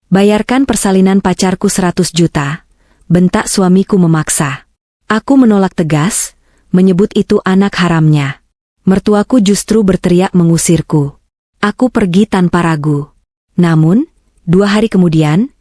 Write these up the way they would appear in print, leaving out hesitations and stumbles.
Bayarkan persalinan pacarku 100 juta, bentak suamiku memaksa. Aku menolak tegas, menyebut itu anak haramnya. Mertuaku justru berteriak mengusirku. Aku pergi tanpa ragu. Namun, 2 hari kemudian,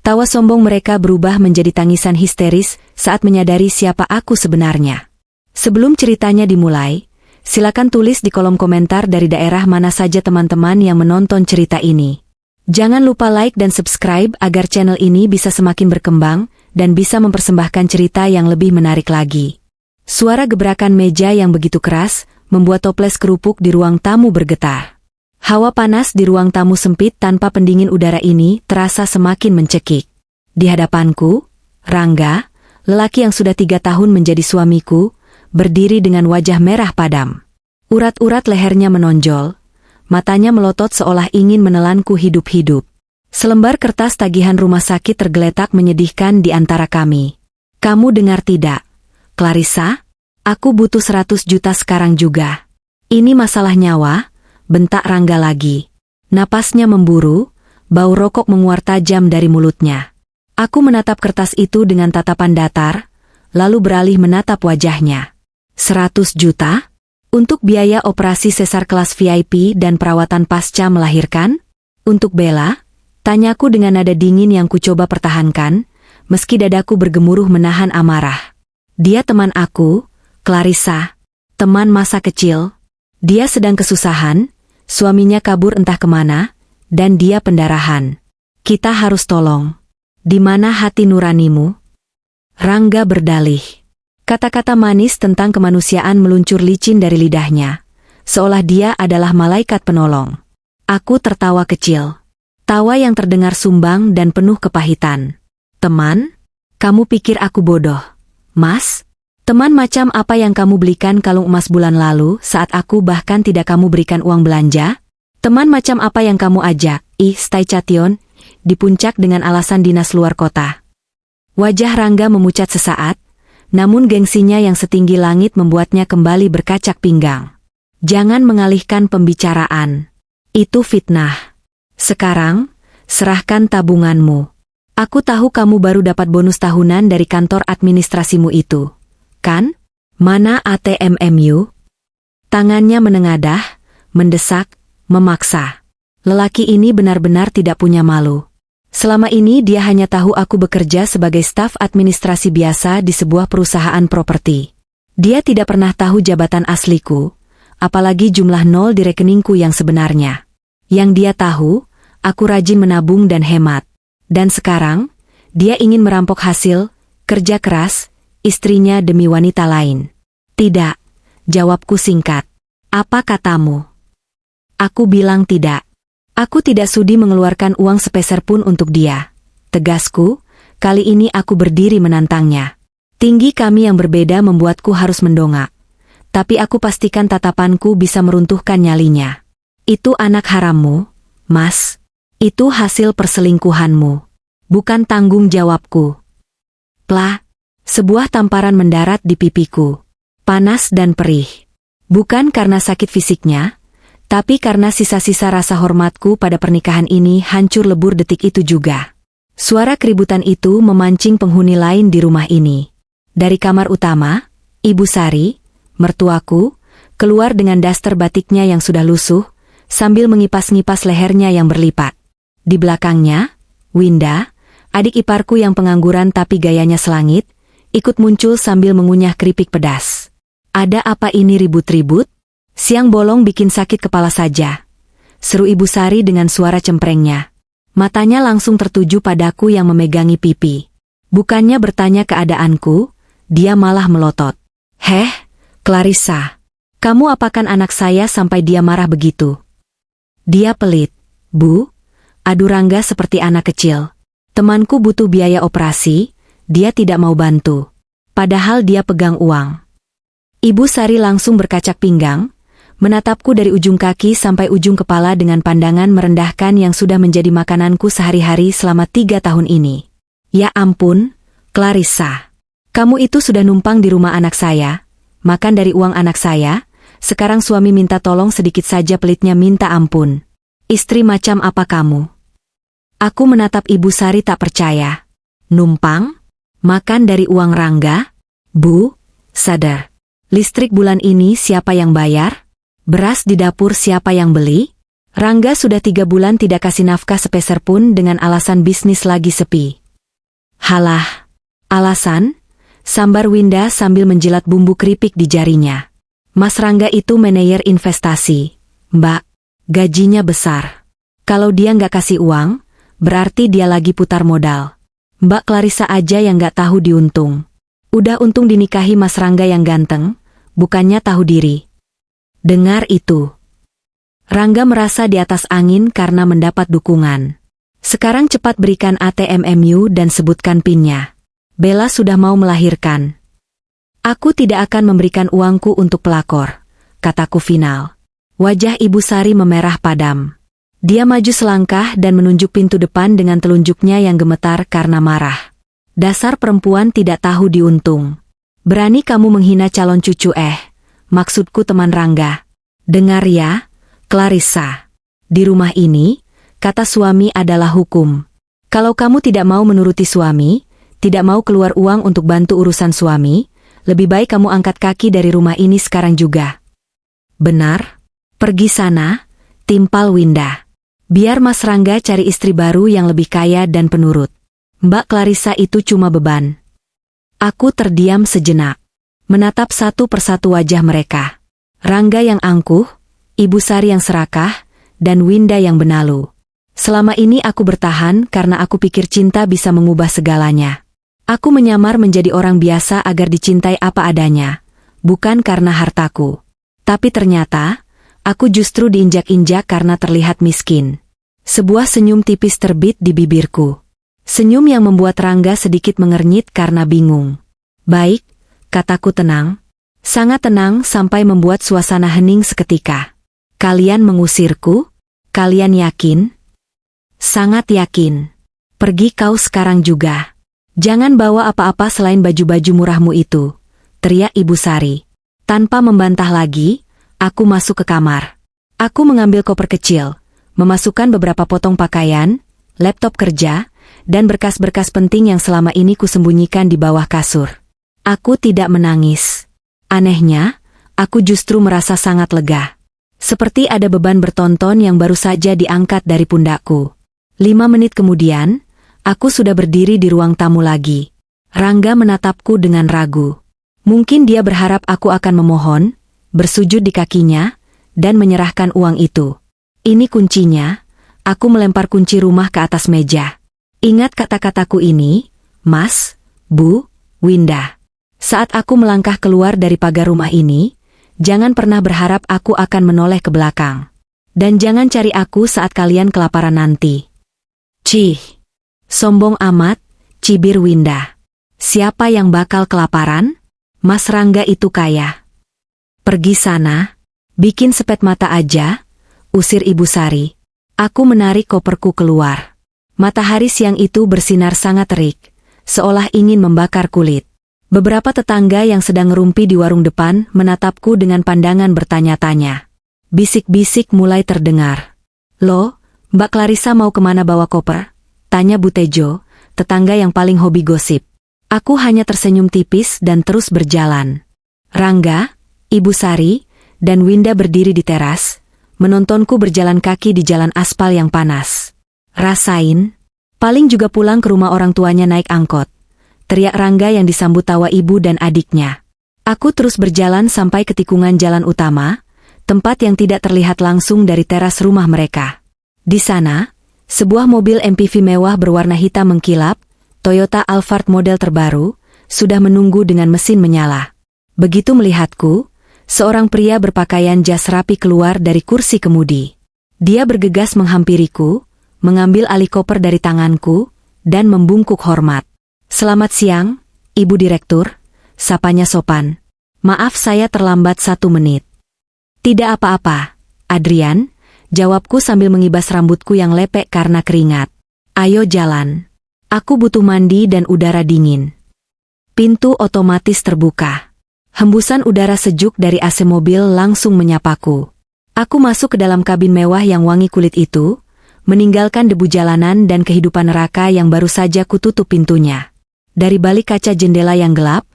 tawa sombong mereka berubah menjadi tangisan histeris saat menyadari siapa aku sebenarnya. Sebelum ceritanya dimulai, silakan tulis di kolom komentar dari daerah mana saja teman-teman yang menonton cerita ini. Jangan lupa like dan subscribe agar channel ini bisa semakin berkembang dan bisa mempersembahkan cerita yang lebih menarik lagi. Suara gebrakan meja yang begitu keras membuat toples kerupuk di ruang tamu bergetar. Hawa panas di ruang tamu sempit tanpa pendingin udara ini terasa semakin mencekik. Di hadapanku, Rangga, lelaki yang sudah 3 tahun menjadi suamiku, berdiri dengan wajah merah padam. Urat-urat lehernya menonjol. Matanya melotot seolah ingin menelanku hidup-hidup. Selembar kertas tagihan rumah sakit tergeletak menyedihkan di antara kami. Kamu dengar tidak, Clarissa? Aku butuh 100 juta sekarang juga. Ini masalah nyawa, bentak Rangga lagi. Napasnya memburu, bau rokok menguar tajam dari mulutnya. Aku menatap kertas itu dengan tatapan datar, lalu beralih menatap wajahnya. 100 juta? Untuk biaya operasi sesar kelas VIP dan perawatan pasca melahirkan? Untuk Bella? Tanyaku dengan nada dingin yang kucoba pertahankan, meski dadaku bergemuruh menahan amarah. Dia teman aku, Clarissa. Teman masa kecil. Dia sedang kesusahan, suaminya kabur entah kemana, dan dia pendarahan. Kita harus tolong. Di mana hati nuranimu? Rangga berdalih. Kata-kata manis tentang kemanusiaan meluncur licin dari lidahnya, seolah dia adalah malaikat penolong. Aku tertawa kecil. Tawa yang terdengar sumbang dan penuh kepahitan. Teman? Kamu pikir aku bodoh? Mas? Teman macam apa yang kamu belikan kalung emas bulan lalu saat aku bahkan tidak kamu berikan uang belanja? Teman macam apa yang kamu ajak, Staycation, di puncak dengan alasan dinas luar kota? Wajah Rangga memucat sesaat, namun gengsinya yang setinggi langit membuatnya kembali berkacak pinggang. Jangan mengalihkan pembicaraan. Itu fitnah. Sekarang, serahkan tabunganmu. Aku tahu kamu baru dapat bonus tahunan dari kantor administrasimu itu. Kan? Mana ATM-mu? Tangannya menengadah, mendesak, memaksa. Lelaki ini benar-benar tidak punya malu. Selama ini dia hanya tahu aku bekerja sebagai staf administrasi biasa di sebuah perusahaan properti. Dia tidak pernah tahu jabatan asliku, apalagi jumlah nol di rekeningku yang sebenarnya. Yang dia tahu, aku rajin menabung dan hemat. Dan sekarang, dia ingin merampok hasil, kerja keras, istrinya demi wanita lain. Tidak, jawabku singkat. Apa katamu? Aku bilang tidak. Aku tidak sudi mengeluarkan uang sepeser pun untuk dia. Tegasku, kali ini aku berdiri menantangnya. Tinggi kami yang berbeda membuatku harus mendongak. Tapi aku pastikan tatapanku bisa meruntuhkan nyalinya. Itu anak harammu, Mas. Itu hasil perselingkuhanmu. Bukan tanggung jawabku. Plah, sebuah tamparan mendarat di pipiku. Panas dan perih. Bukan karena sakit fisiknya, tapi karena sisa-sisa rasa hormatku pada pernikahan ini hancur lebur detik itu juga. Suara keributan itu memancing penghuni lain di rumah ini. Dari kamar utama, Ibu Sari, mertuaku, keluar dengan daster batiknya yang sudah lusuh, sambil mengipas-ngipas lehernya yang berlipat. Di belakangnya, Winda, adik iparku yang pengangguran tapi gayanya selangit, ikut muncul sambil mengunyah keripik pedas. Ada apa ini ribut-ribut? Siang bolong bikin sakit kepala saja, seru Ibu Sari dengan suara cemprengnya. Matanya langsung tertuju padaku yang memegangi pipi. Bukannya bertanya keadaanku, dia malah melotot. Heh, Clarissa, kamu apakan anak saya sampai dia marah begitu? Dia pelit. Bu, adu Rangga seperti anak kecil. Temanku butuh biaya operasi, dia tidak mau bantu. Padahal dia pegang uang. Ibu Sari langsung berkacak pinggang, menatapku dari ujung kaki sampai ujung kepala dengan pandangan merendahkan yang sudah menjadi makananku sehari-hari selama 3 tahun ini. Ya ampun, Clarissa. Kamu itu sudah numpang di rumah anak saya, makan dari uang anak saya, sekarang suami minta tolong sedikit saja pelitnya minta ampun. Istri macam apa kamu? Aku menatap Ibu Sari tak percaya. Numpang? Makan dari uang Rangga? Bu, sadar. Listrik bulan ini siapa yang bayar? Beras di dapur siapa yang beli? Rangga sudah 3 bulan tidak kasih nafkah sepeser pun dengan alasan bisnis lagi sepi. Halah, alasan? Sambar Winda sambil menjilat bumbu keripik di jarinya. Mas Rangga itu manajer investasi. Mbak, gajinya besar. Kalau dia nggak kasih uang, berarti dia lagi putar modal. Mbak Clarissa aja yang nggak tahu diuntung. Udah untung dinikahi Mas Rangga yang ganteng, bukannya tahu diri. Dengar itu. Rangga merasa di atas angin karena mendapat dukungan. Sekarang cepat berikan ATM-MU dan sebutkan PIN-nya. Bella sudah mau melahirkan. Aku tidak akan memberikan uangku untuk pelakor, kataku final. Wajah Ibu Sari memerah padam. Dia maju selangkah dan menunjuk pintu depan dengan telunjuknya yang gemetar karena marah. Dasar perempuan tidak tahu diuntung. Berani kamu menghina calon cucu maksudku teman Rangga. Dengar ya, Clarissa. Di rumah ini, kata suami adalah hukum. Kalau kamu tidak mau menuruti suami, tidak mau keluar uang untuk bantu urusan suami, lebih baik kamu angkat kaki dari rumah ini sekarang juga. Benar? Pergi sana, timpal Winda. Biar Mas Rangga cari istri baru yang lebih kaya dan penurut. Mbak Clarissa itu cuma beban. Aku terdiam sejenak, menatap satu persatu wajah mereka. Rangga yang angkuh, Ibu Sari yang serakah, dan Winda yang benalu. Selama ini aku bertahan karena aku pikir cinta bisa mengubah segalanya. Aku menyamar menjadi orang biasa agar dicintai apa adanya, bukan karena hartaku. Tapi ternyata, aku justru diinjak-injak karena terlihat miskin. Sebuah senyum tipis terbit di bibirku. Senyum yang membuat Rangga sedikit mengernyit karena bingung. Baik, kataku tenang. Sangat tenang sampai membuat suasana hening seketika. Kalian mengusirku? Kalian yakin? Sangat yakin. Pergi kau sekarang juga. Jangan bawa apa-apa selain baju-baju murahmu itu, teriak Ibu Sari. Tanpa membantah lagi, aku masuk ke kamar. Aku mengambil koper kecil, memasukkan beberapa potong pakaian, laptop kerja, dan berkas-berkas penting yang selama ini kusembunyikan di bawah kasur. Aku tidak menangis. Anehnya, aku justru merasa sangat lega. Seperti ada beban bertonton yang baru saja diangkat dari pundakku. 5 menit kemudian, aku sudah berdiri di ruang tamu lagi. Rangga menatapku dengan ragu. Mungkin dia berharap aku akan memohon, bersujud di kakinya, dan menyerahkan uang itu. Ini kuncinya, aku melempar kunci rumah ke atas meja. Ingat kata-kataku ini, Mas, Bu, Winda. Saat aku melangkah keluar dari pagar rumah ini, jangan pernah berharap aku akan menoleh ke belakang. Dan jangan cari aku saat kalian kelaparan nanti. Cih, sombong amat, cibir Winda. Siapa yang bakal kelaparan? Mas Rangga itu kaya. Pergi sana, bikin sepet mata aja, usir Ibu Sari. Aku menarik koperku keluar. Matahari siang itu bersinar sangat terik, seolah ingin membakar kulit. Beberapa tetangga yang sedang ngerumpi di warung depan menatapku dengan pandangan bertanya-tanya. Bisik-bisik mulai terdengar. Loh, Mbak Clarissa mau kemana bawa koper? Tanya Bu Tejo, tetangga yang paling hobi gosip. Aku hanya tersenyum tipis dan terus berjalan. Rangga, Ibu Sari, dan Winda berdiri di teras, menontonku berjalan kaki di jalan aspal yang panas. Rasain, paling juga pulang ke rumah orang tuanya naik angkot. Teriak Rangga yang disambut tawa ibu dan adiknya. Aku terus berjalan sampai ke tikungan jalan utama, tempat yang tidak terlihat langsung dari teras rumah mereka. Di sana, sebuah mobil MPV mewah berwarna hitam mengkilap, Toyota Alphard model terbaru, sudah menunggu dengan mesin menyala. Begitu melihatku, seorang pria berpakaian jas rapi keluar dari kursi kemudi. Dia bergegas menghampiriku, mengambil alih koper dari tanganku, dan membungkuk hormat. Selamat siang, Ibu Direktur, sapanya sopan. Maaf saya terlambat 1 menit. Tidak apa-apa, Adrian, jawabku sambil mengibas rambutku yang lepek karena keringat. Ayo jalan. Aku butuh mandi dan udara dingin. Pintu otomatis terbuka. Hembusan udara sejuk dari AC mobil langsung menyapaku. Aku masuk ke dalam kabin mewah yang wangi kulit itu, meninggalkan debu jalanan dan kehidupan neraka yang baru saja kututup pintunya. Dari balik kaca jendela yang gelap,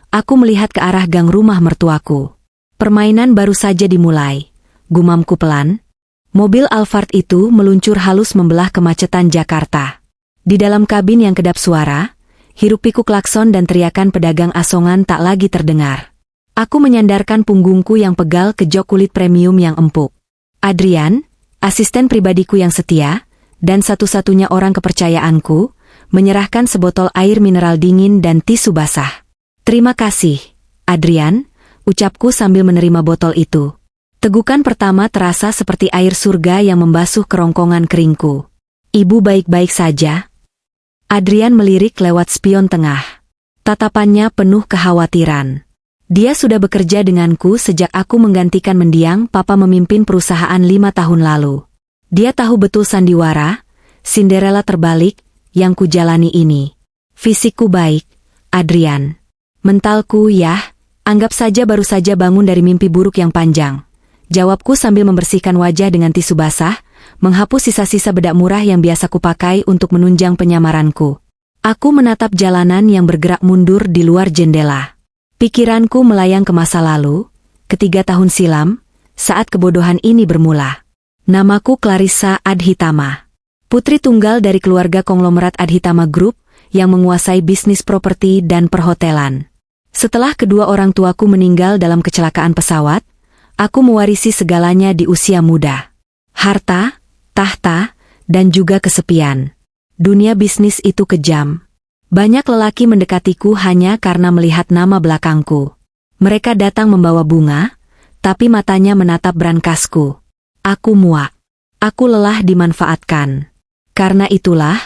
aku melihat ke arah gang rumah mertuaku. Permainan baru saja dimulai, gumamku pelan. Mobil Alphard itu meluncur halus membelah kemacetan Jakarta. Di dalam kabin yang kedap suara, hiruk-pikuk klakson dan teriakan pedagang asongan tak lagi terdengar. Aku menyandarkan punggungku yang pegal ke jok kulit premium yang empuk. Adrian, asisten pribadiku yang setia, dan satu-satunya orang kepercayaanku, menyerahkan sebotol air mineral dingin dan tisu basah. "Terima kasih, Adrian," ucapku sambil menerima botol itu. Tegukan pertama terasa seperti air surga yang membasuh kerongkongan keringku. "Ibu baik-baik saja?" Adrian melirik lewat spion tengah. Tatapannya penuh kekhawatiran. Dia sudah bekerja denganku sejak aku menggantikan mendiang papa memimpin perusahaan 5 tahun lalu. Dia tahu betul sandiwara, Cinderella terbalik, yang kujalani ini. "Fisikku baik, Adrian." "Mentalku yah, anggap saja baru saja bangun dari mimpi buruk yang panjang," jawabku sambil membersihkan wajah dengan tisu basah, menghapus sisa-sisa bedak murah yang biasa kupakai untuk menunjang penyamaranku. Aku menatap jalanan yang bergerak mundur di luar jendela. Pikiranku melayang ke masa lalu, ke 3 tahun silam, saat kebodohan ini bermula. Namaku Clarissa Adhitama. Putri tunggal dari keluarga konglomerat Adhitama Group yang menguasai bisnis properti dan perhotelan. Setelah kedua orang tuaku meninggal dalam kecelakaan pesawat, aku mewarisi segalanya di usia muda. Harta, tahta, dan juga kesepian. Dunia bisnis itu kejam. Banyak lelaki mendekatiku hanya karena melihat nama belakangku. Mereka datang membawa bunga, tapi matanya menatap brankasku. Aku muak. Aku lelah dimanfaatkan. Karena itulah,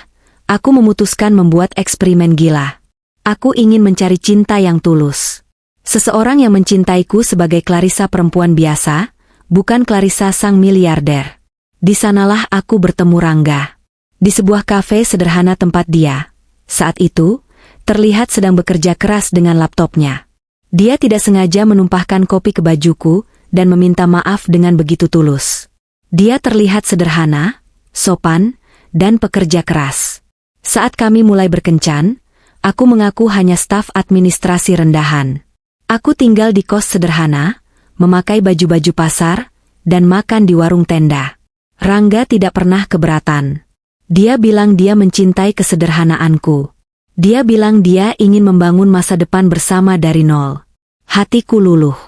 aku memutuskan membuat eksperimen gila. Aku ingin mencari cinta yang tulus. Seseorang yang mencintaiku sebagai Clarissa perempuan biasa, bukan Clarissa sang miliarder. Di sanalah aku bertemu Rangga. Di sebuah kafe sederhana tempat dia, saat itu, terlihat sedang bekerja keras dengan laptopnya. Dia tidak sengaja menumpahkan kopi ke bajuku dan meminta maaf dengan begitu tulus. Dia terlihat sederhana, sopan, dan pekerja keras. Saat kami mulai berkencan, aku mengaku hanya staf administrasi rendahan. Aku tinggal di kos sederhana, memakai baju-baju pasar, dan makan di warung tenda. Rangga tidak pernah keberatan. Dia bilang dia mencintai kesederhanaanku. Dia bilang dia ingin membangun masa depan bersama dari nol. Hatiku luluh.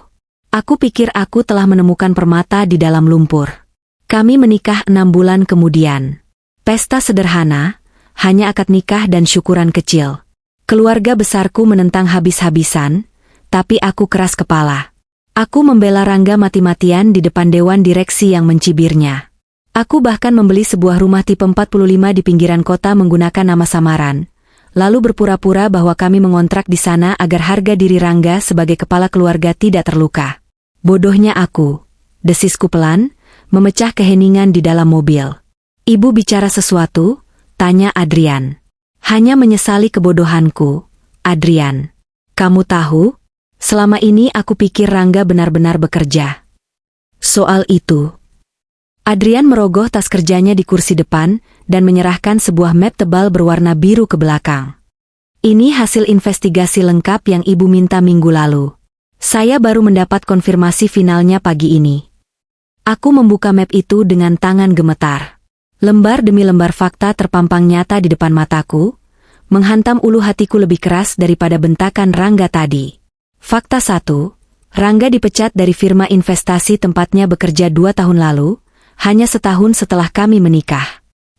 Aku pikir aku telah menemukan permata di dalam lumpur. Kami menikah 6 bulan kemudian. Pesta sederhana, hanya akad nikah dan syukuran kecil. Keluarga besarku menentang habis-habisan, tapi aku keras kepala. Aku membela Rangga mati-matian di depan dewan direksi yang mencibirnya. Aku bahkan membeli sebuah rumah tipe 45 di pinggiran kota menggunakan nama samaran, lalu berpura-pura bahwa kami mengontrak di sana agar harga diri Rangga sebagai kepala keluarga tidak terluka. Bodohnya aku, desisku pelan, memecah keheningan di dalam mobil. "Ibu bicara sesuatu?" tanya Adrian. "Hanya menyesali kebodohanku, Adrian. Kamu tahu, selama ini aku pikir Rangga benar-benar bekerja soal itu." Adrian merogoh tas kerjanya di kursi depan dan menyerahkan sebuah map tebal berwarna biru ke belakang. "Ini hasil investigasi lengkap yang ibu minta minggu lalu. Saya baru mendapat konfirmasi finalnya pagi ini." Aku membuka map itu dengan tangan gemetar. Lembar demi lembar fakta terpampang nyata di depan mataku, menghantam ulu hatiku lebih keras daripada bentakan Rangga tadi. Fakta 1, Rangga dipecat dari firma investasi tempatnya bekerja 2 tahun lalu, hanya setahun setelah kami menikah.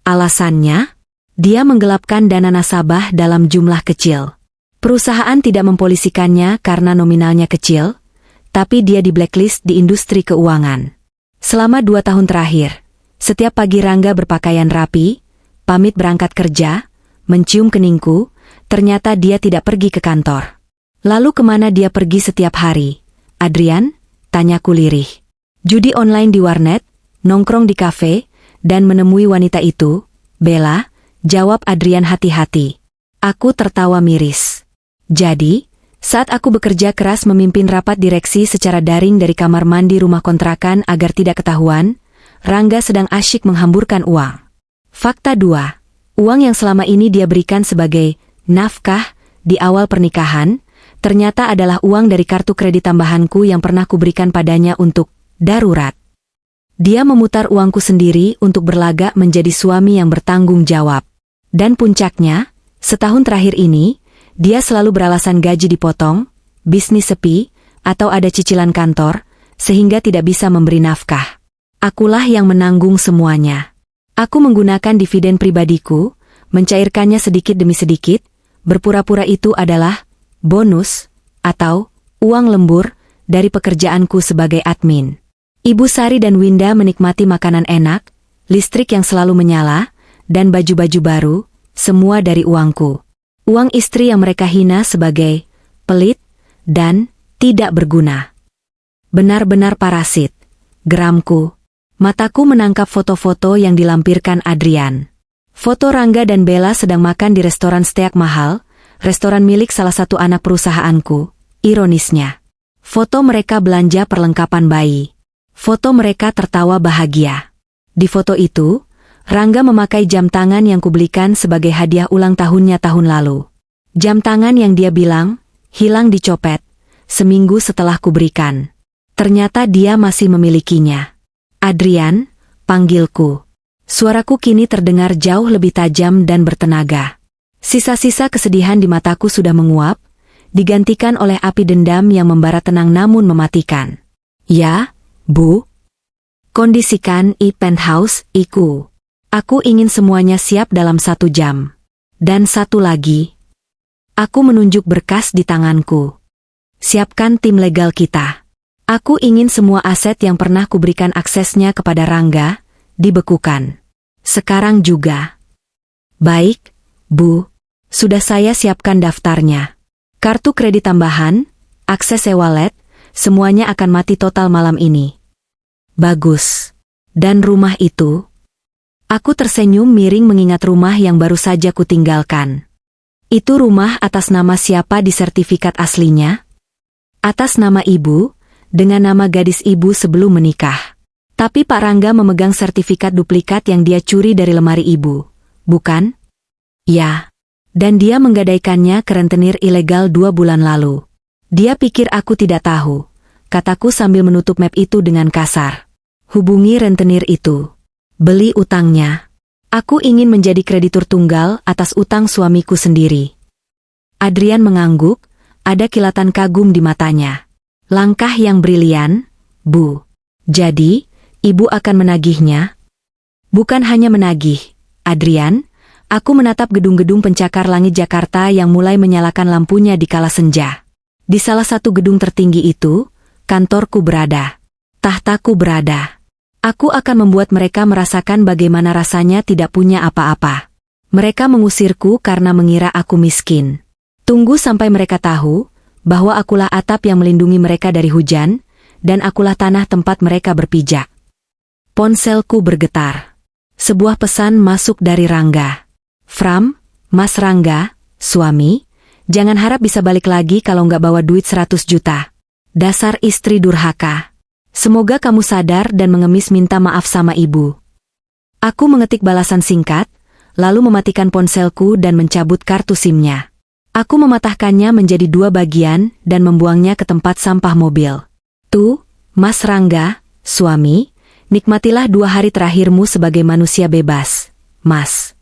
Alasannya, dia menggelapkan dana nasabah dalam jumlah kecil. Perusahaan tidak mempolisikannya karena nominalnya kecil, tapi dia di blacklist di industri keuangan. Selama 2 tahun terakhir, setiap pagi Rangga berpakaian rapi, pamit berangkat kerja, mencium keningku, ternyata dia tidak pergi ke kantor. "Lalu kemana dia pergi setiap hari, Adrian?" tanyaku lirih. "Judi online di warnet, nongkrong di kafe, dan menemui wanita itu, Bella," jawab Adrian hati-hati. Aku tertawa miris. Jadi, saat aku bekerja keras memimpin rapat direksi secara daring dari kamar mandi rumah kontrakan agar tidak ketahuan, Rangga sedang asyik menghamburkan uang. Fakta 2. Uang yang selama ini dia berikan sebagai nafkah di awal pernikahan, ternyata adalah uang dari kartu kredit tambahanku yang pernah kuberikan padanya untuk darurat. Dia memutar uangku sendiri untuk berlagak menjadi suami yang bertanggung jawab. Dan puncaknya, setahun terakhir ini, dia selalu beralasan gaji dipotong, bisnis sepi, atau ada cicilan kantor, sehingga tidak bisa memberi nafkah. Akulah yang menanggung semuanya. Aku menggunakan dividen pribadiku, mencairkannya sedikit demi sedikit, berpura-pura itu adalah bonus, atau uang lembur, dari pekerjaanku sebagai admin. Ibu Sari dan Winda menikmati makanan enak, listrik yang selalu menyala, dan baju-baju baru, semua dari uangku. Uang istri yang mereka hina sebagai pelit dan tidak berguna. Benar-benar parasit. Geramku. Mataku menangkap foto-foto yang dilampirkan Adrian. Foto Rangga dan Bella sedang makan di restoran steak mahal, restoran milik salah satu anak perusahaanku. Ironisnya, foto mereka belanja perlengkapan bayi. Foto mereka tertawa bahagia. Di foto itu, Rangga memakai jam tangan yang kubelikan sebagai hadiah ulang tahunnya tahun lalu. Jam tangan yang dia bilang hilang dicopet seminggu setelah kuberikan. Ternyata dia masih memilikinya. Adrian, panggilku. Suaraku kini terdengar jauh lebih tajam dan bertenaga. Sisa-sisa kesedihan di mataku sudah menguap, digantikan oleh api dendam yang membara tenang namun mematikan. Ya, Bu. Kondisikan penthouse iku. Aku ingin semuanya siap dalam 1 jam. Dan satu lagi. Aku menunjuk berkas di tanganku. Siapkan tim legal kita. Aku ingin semua aset yang pernah kuberikan aksesnya kepada Rangga, dibekukan. Sekarang juga. Baik, Bu. Sudah saya siapkan daftarnya. Kartu kredit tambahan, akses e-wallet, semuanya akan mati total malam ini. Bagus. Dan rumah itu? Aku tersenyum miring mengingat rumah yang baru saja kutinggalkan. Itu rumah atas nama siapa di sertifikat aslinya? Atas nama ibu, dengan nama gadis ibu sebelum menikah. Tapi Pak Rangga memegang sertifikat duplikat yang dia curi dari lemari ibu, bukan? Ya. Dan dia menggadaikannya ke rentenir ilegal 2 bulan lalu. Dia pikir aku tidak tahu, kataku sambil menutup map itu dengan kasar. Hubungi rentenir itu. Beli utangnya. Aku ingin menjadi kreditur tunggal atas utang suamiku sendiri. Adrian mengangguk, ada kilatan kagum di matanya. Langkah yang brilian, Bu. Jadi, ibu akan menagihnya? Bukan hanya menagih, Adrian. Aku menatap gedung-gedung pencakar langit Jakarta yang mulai menyalakan lampunya di kala senja. Di salah satu gedung tertinggi itu, kantorku berada. Tahtaku berada. Aku akan membuat mereka merasakan bagaimana rasanya tidak punya apa-apa. Mereka mengusirku karena mengira aku miskin. Tunggu sampai mereka tahu bahwa akulah atap yang melindungi mereka dari hujan, dan akulah tanah tempat mereka berpijak. Ponselku bergetar. Sebuah pesan masuk dari Rangga. Fram, Mas Rangga, suami, jangan harap bisa balik lagi kalau nggak bawa duit 100 juta. Dasar istri durhaka. Semoga kamu sadar dan mengemis minta maaf sama ibu. Aku mengetik balasan singkat, lalu mematikan ponselku dan mencabut kartu SIM-nya. Aku mematahkannya menjadi 2 bagian dan membuangnya ke tempat sampah mobil. Tuh, Mas Rangga, suami, nikmatilah 2 hari terakhirmu sebagai manusia bebas, Mas.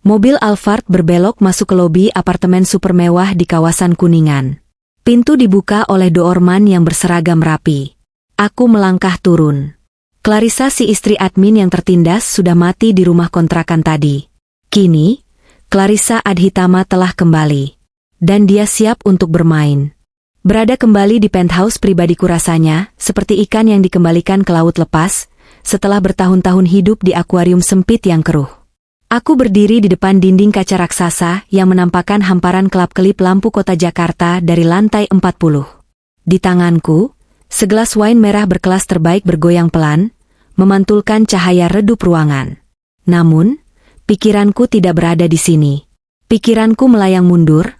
Mobil Alphard berbelok masuk ke lobi apartemen super mewah di kawasan Kuningan. Pintu dibuka oleh doorman yang berseragam rapi. Aku melangkah turun. Clarissa si istri admin yang tertindas sudah mati di rumah kontrakan tadi. Kini, Clarissa Adhitama telah kembali. Dan dia siap untuk bermain. Berada kembali di penthouse pribadiku rasanya, seperti ikan yang dikembalikan ke laut lepas, setelah bertahun-tahun hidup di akuarium sempit yang keruh. Aku berdiri di depan dinding kaca raksasa yang menampakkan hamparan kelap-kelip lampu kota Jakarta dari lantai 40. Di tanganku, segelas wine merah berkelas terbaik bergoyang pelan, memantulkan cahaya redup ruangan. Namun, pikiranku tidak berada di sini. Pikiranku melayang mundur,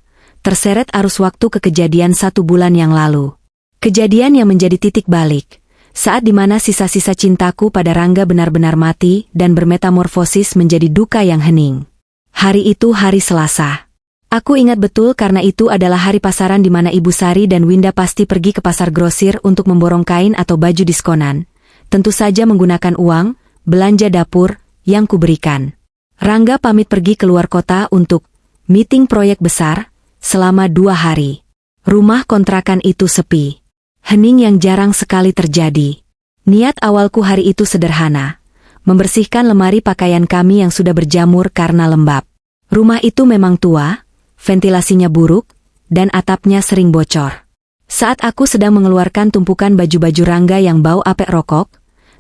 terseret arus waktu ke kejadian 1 bulan yang lalu. Kejadian yang menjadi titik balik, Saat dimana sisa-sisa cintaku pada Rangga benar-benar mati dan bermetamorfosis menjadi duka yang hening. Hari itu hari Selasa. Aku ingat betul karena itu adalah hari pasaran di mana Ibu Sari dan Winda pasti pergi ke pasar grosir untuk memborong kain atau baju diskonan. Tentu saja menggunakan uang, belanja dapur, yang kuberikan. Rangga pamit pergi keluar kota untuk meeting proyek besar selama 2 hari. Rumah kontrakan itu sepi. Hening yang jarang sekali terjadi. Niat awalku hari itu sederhana. Membersihkan lemari pakaian kami yang sudah berjamur karena lembab. Rumah itu memang tua, ventilasinya buruk, dan atapnya sering bocor. Saat aku sedang mengeluarkan tumpukan baju-baju Rangga yang bau apek rokok,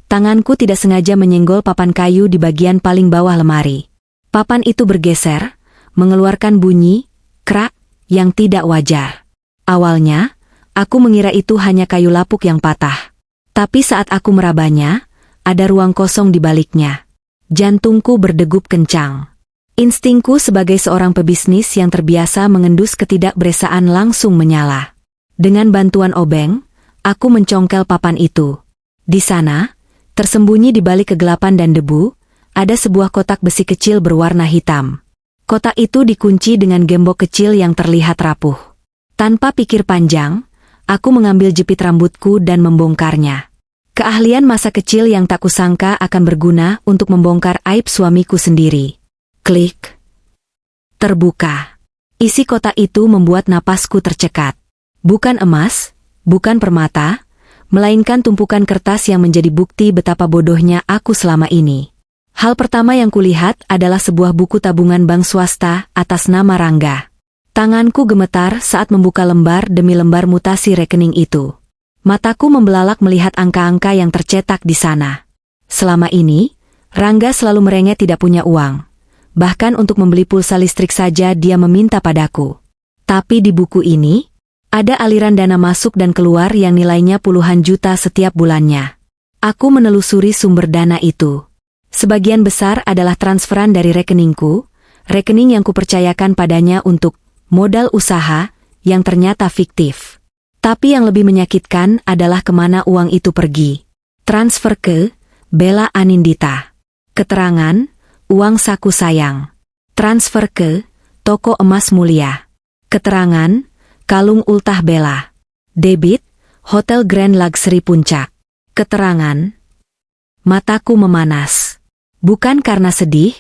tanganku tidak sengaja menyenggol papan kayu di bagian paling bawah lemari. Papan itu bergeser, mengeluarkan bunyi, krak, yang tidak wajar. Awalnya, aku mengira itu hanya kayu lapuk yang patah. Tapi saat aku merabanya, ada ruang kosong di baliknya. Jantungku berdegup kencang. Instingku sebagai seorang pebisnis yang terbiasa mengendus ketidakberesaan langsung menyala. Dengan bantuan obeng, aku mencongkel papan itu. Di sana, tersembunyi di balik kegelapan dan debu, ada sebuah kotak besi kecil berwarna hitam. Kotak itu dikunci dengan gembok kecil yang terlihat rapuh. Tanpa pikir panjang, aku mengambil jepit rambutku dan membongkarnya. Keahlian masa kecil yang tak kusangka akan berguna untuk membongkar aib suamiku sendiri. Klik. Terbuka. Isi kotak itu membuat napasku tercekat. Bukan emas, bukan permata, melainkan tumpukan kertas yang menjadi bukti betapa bodohnya aku selama ini. Hal pertama yang kulihat adalah sebuah buku tabungan bank swasta atas nama Rangga. Tanganku gemetar saat membuka lembar demi lembar mutasi rekening itu. Mataku membelalak melihat angka-angka yang tercetak di sana. Selama ini, Rangga selalu merengek tidak punya uang. Bahkan untuk membeli pulsa listrik saja dia meminta padaku. Tapi di buku ini, ada aliran dana masuk dan keluar yang nilainya puluhan juta setiap bulannya. Aku menelusuri sumber dana itu. Sebagian besar adalah transferan dari rekeningku, rekening yang kupercayakan padanya untuk modal usaha, yang ternyata fiktif. Tapi yang lebih menyakitkan adalah kemana uang itu pergi. Transfer ke Bella Anindita. Keterangan, uang saku sayang. Transfer ke toko emas mulia. Keterangan, kalung ultah Bella. Debit, Hotel Grand Luxury Puncak. Keterangan, mataku memanas. Bukan karena sedih,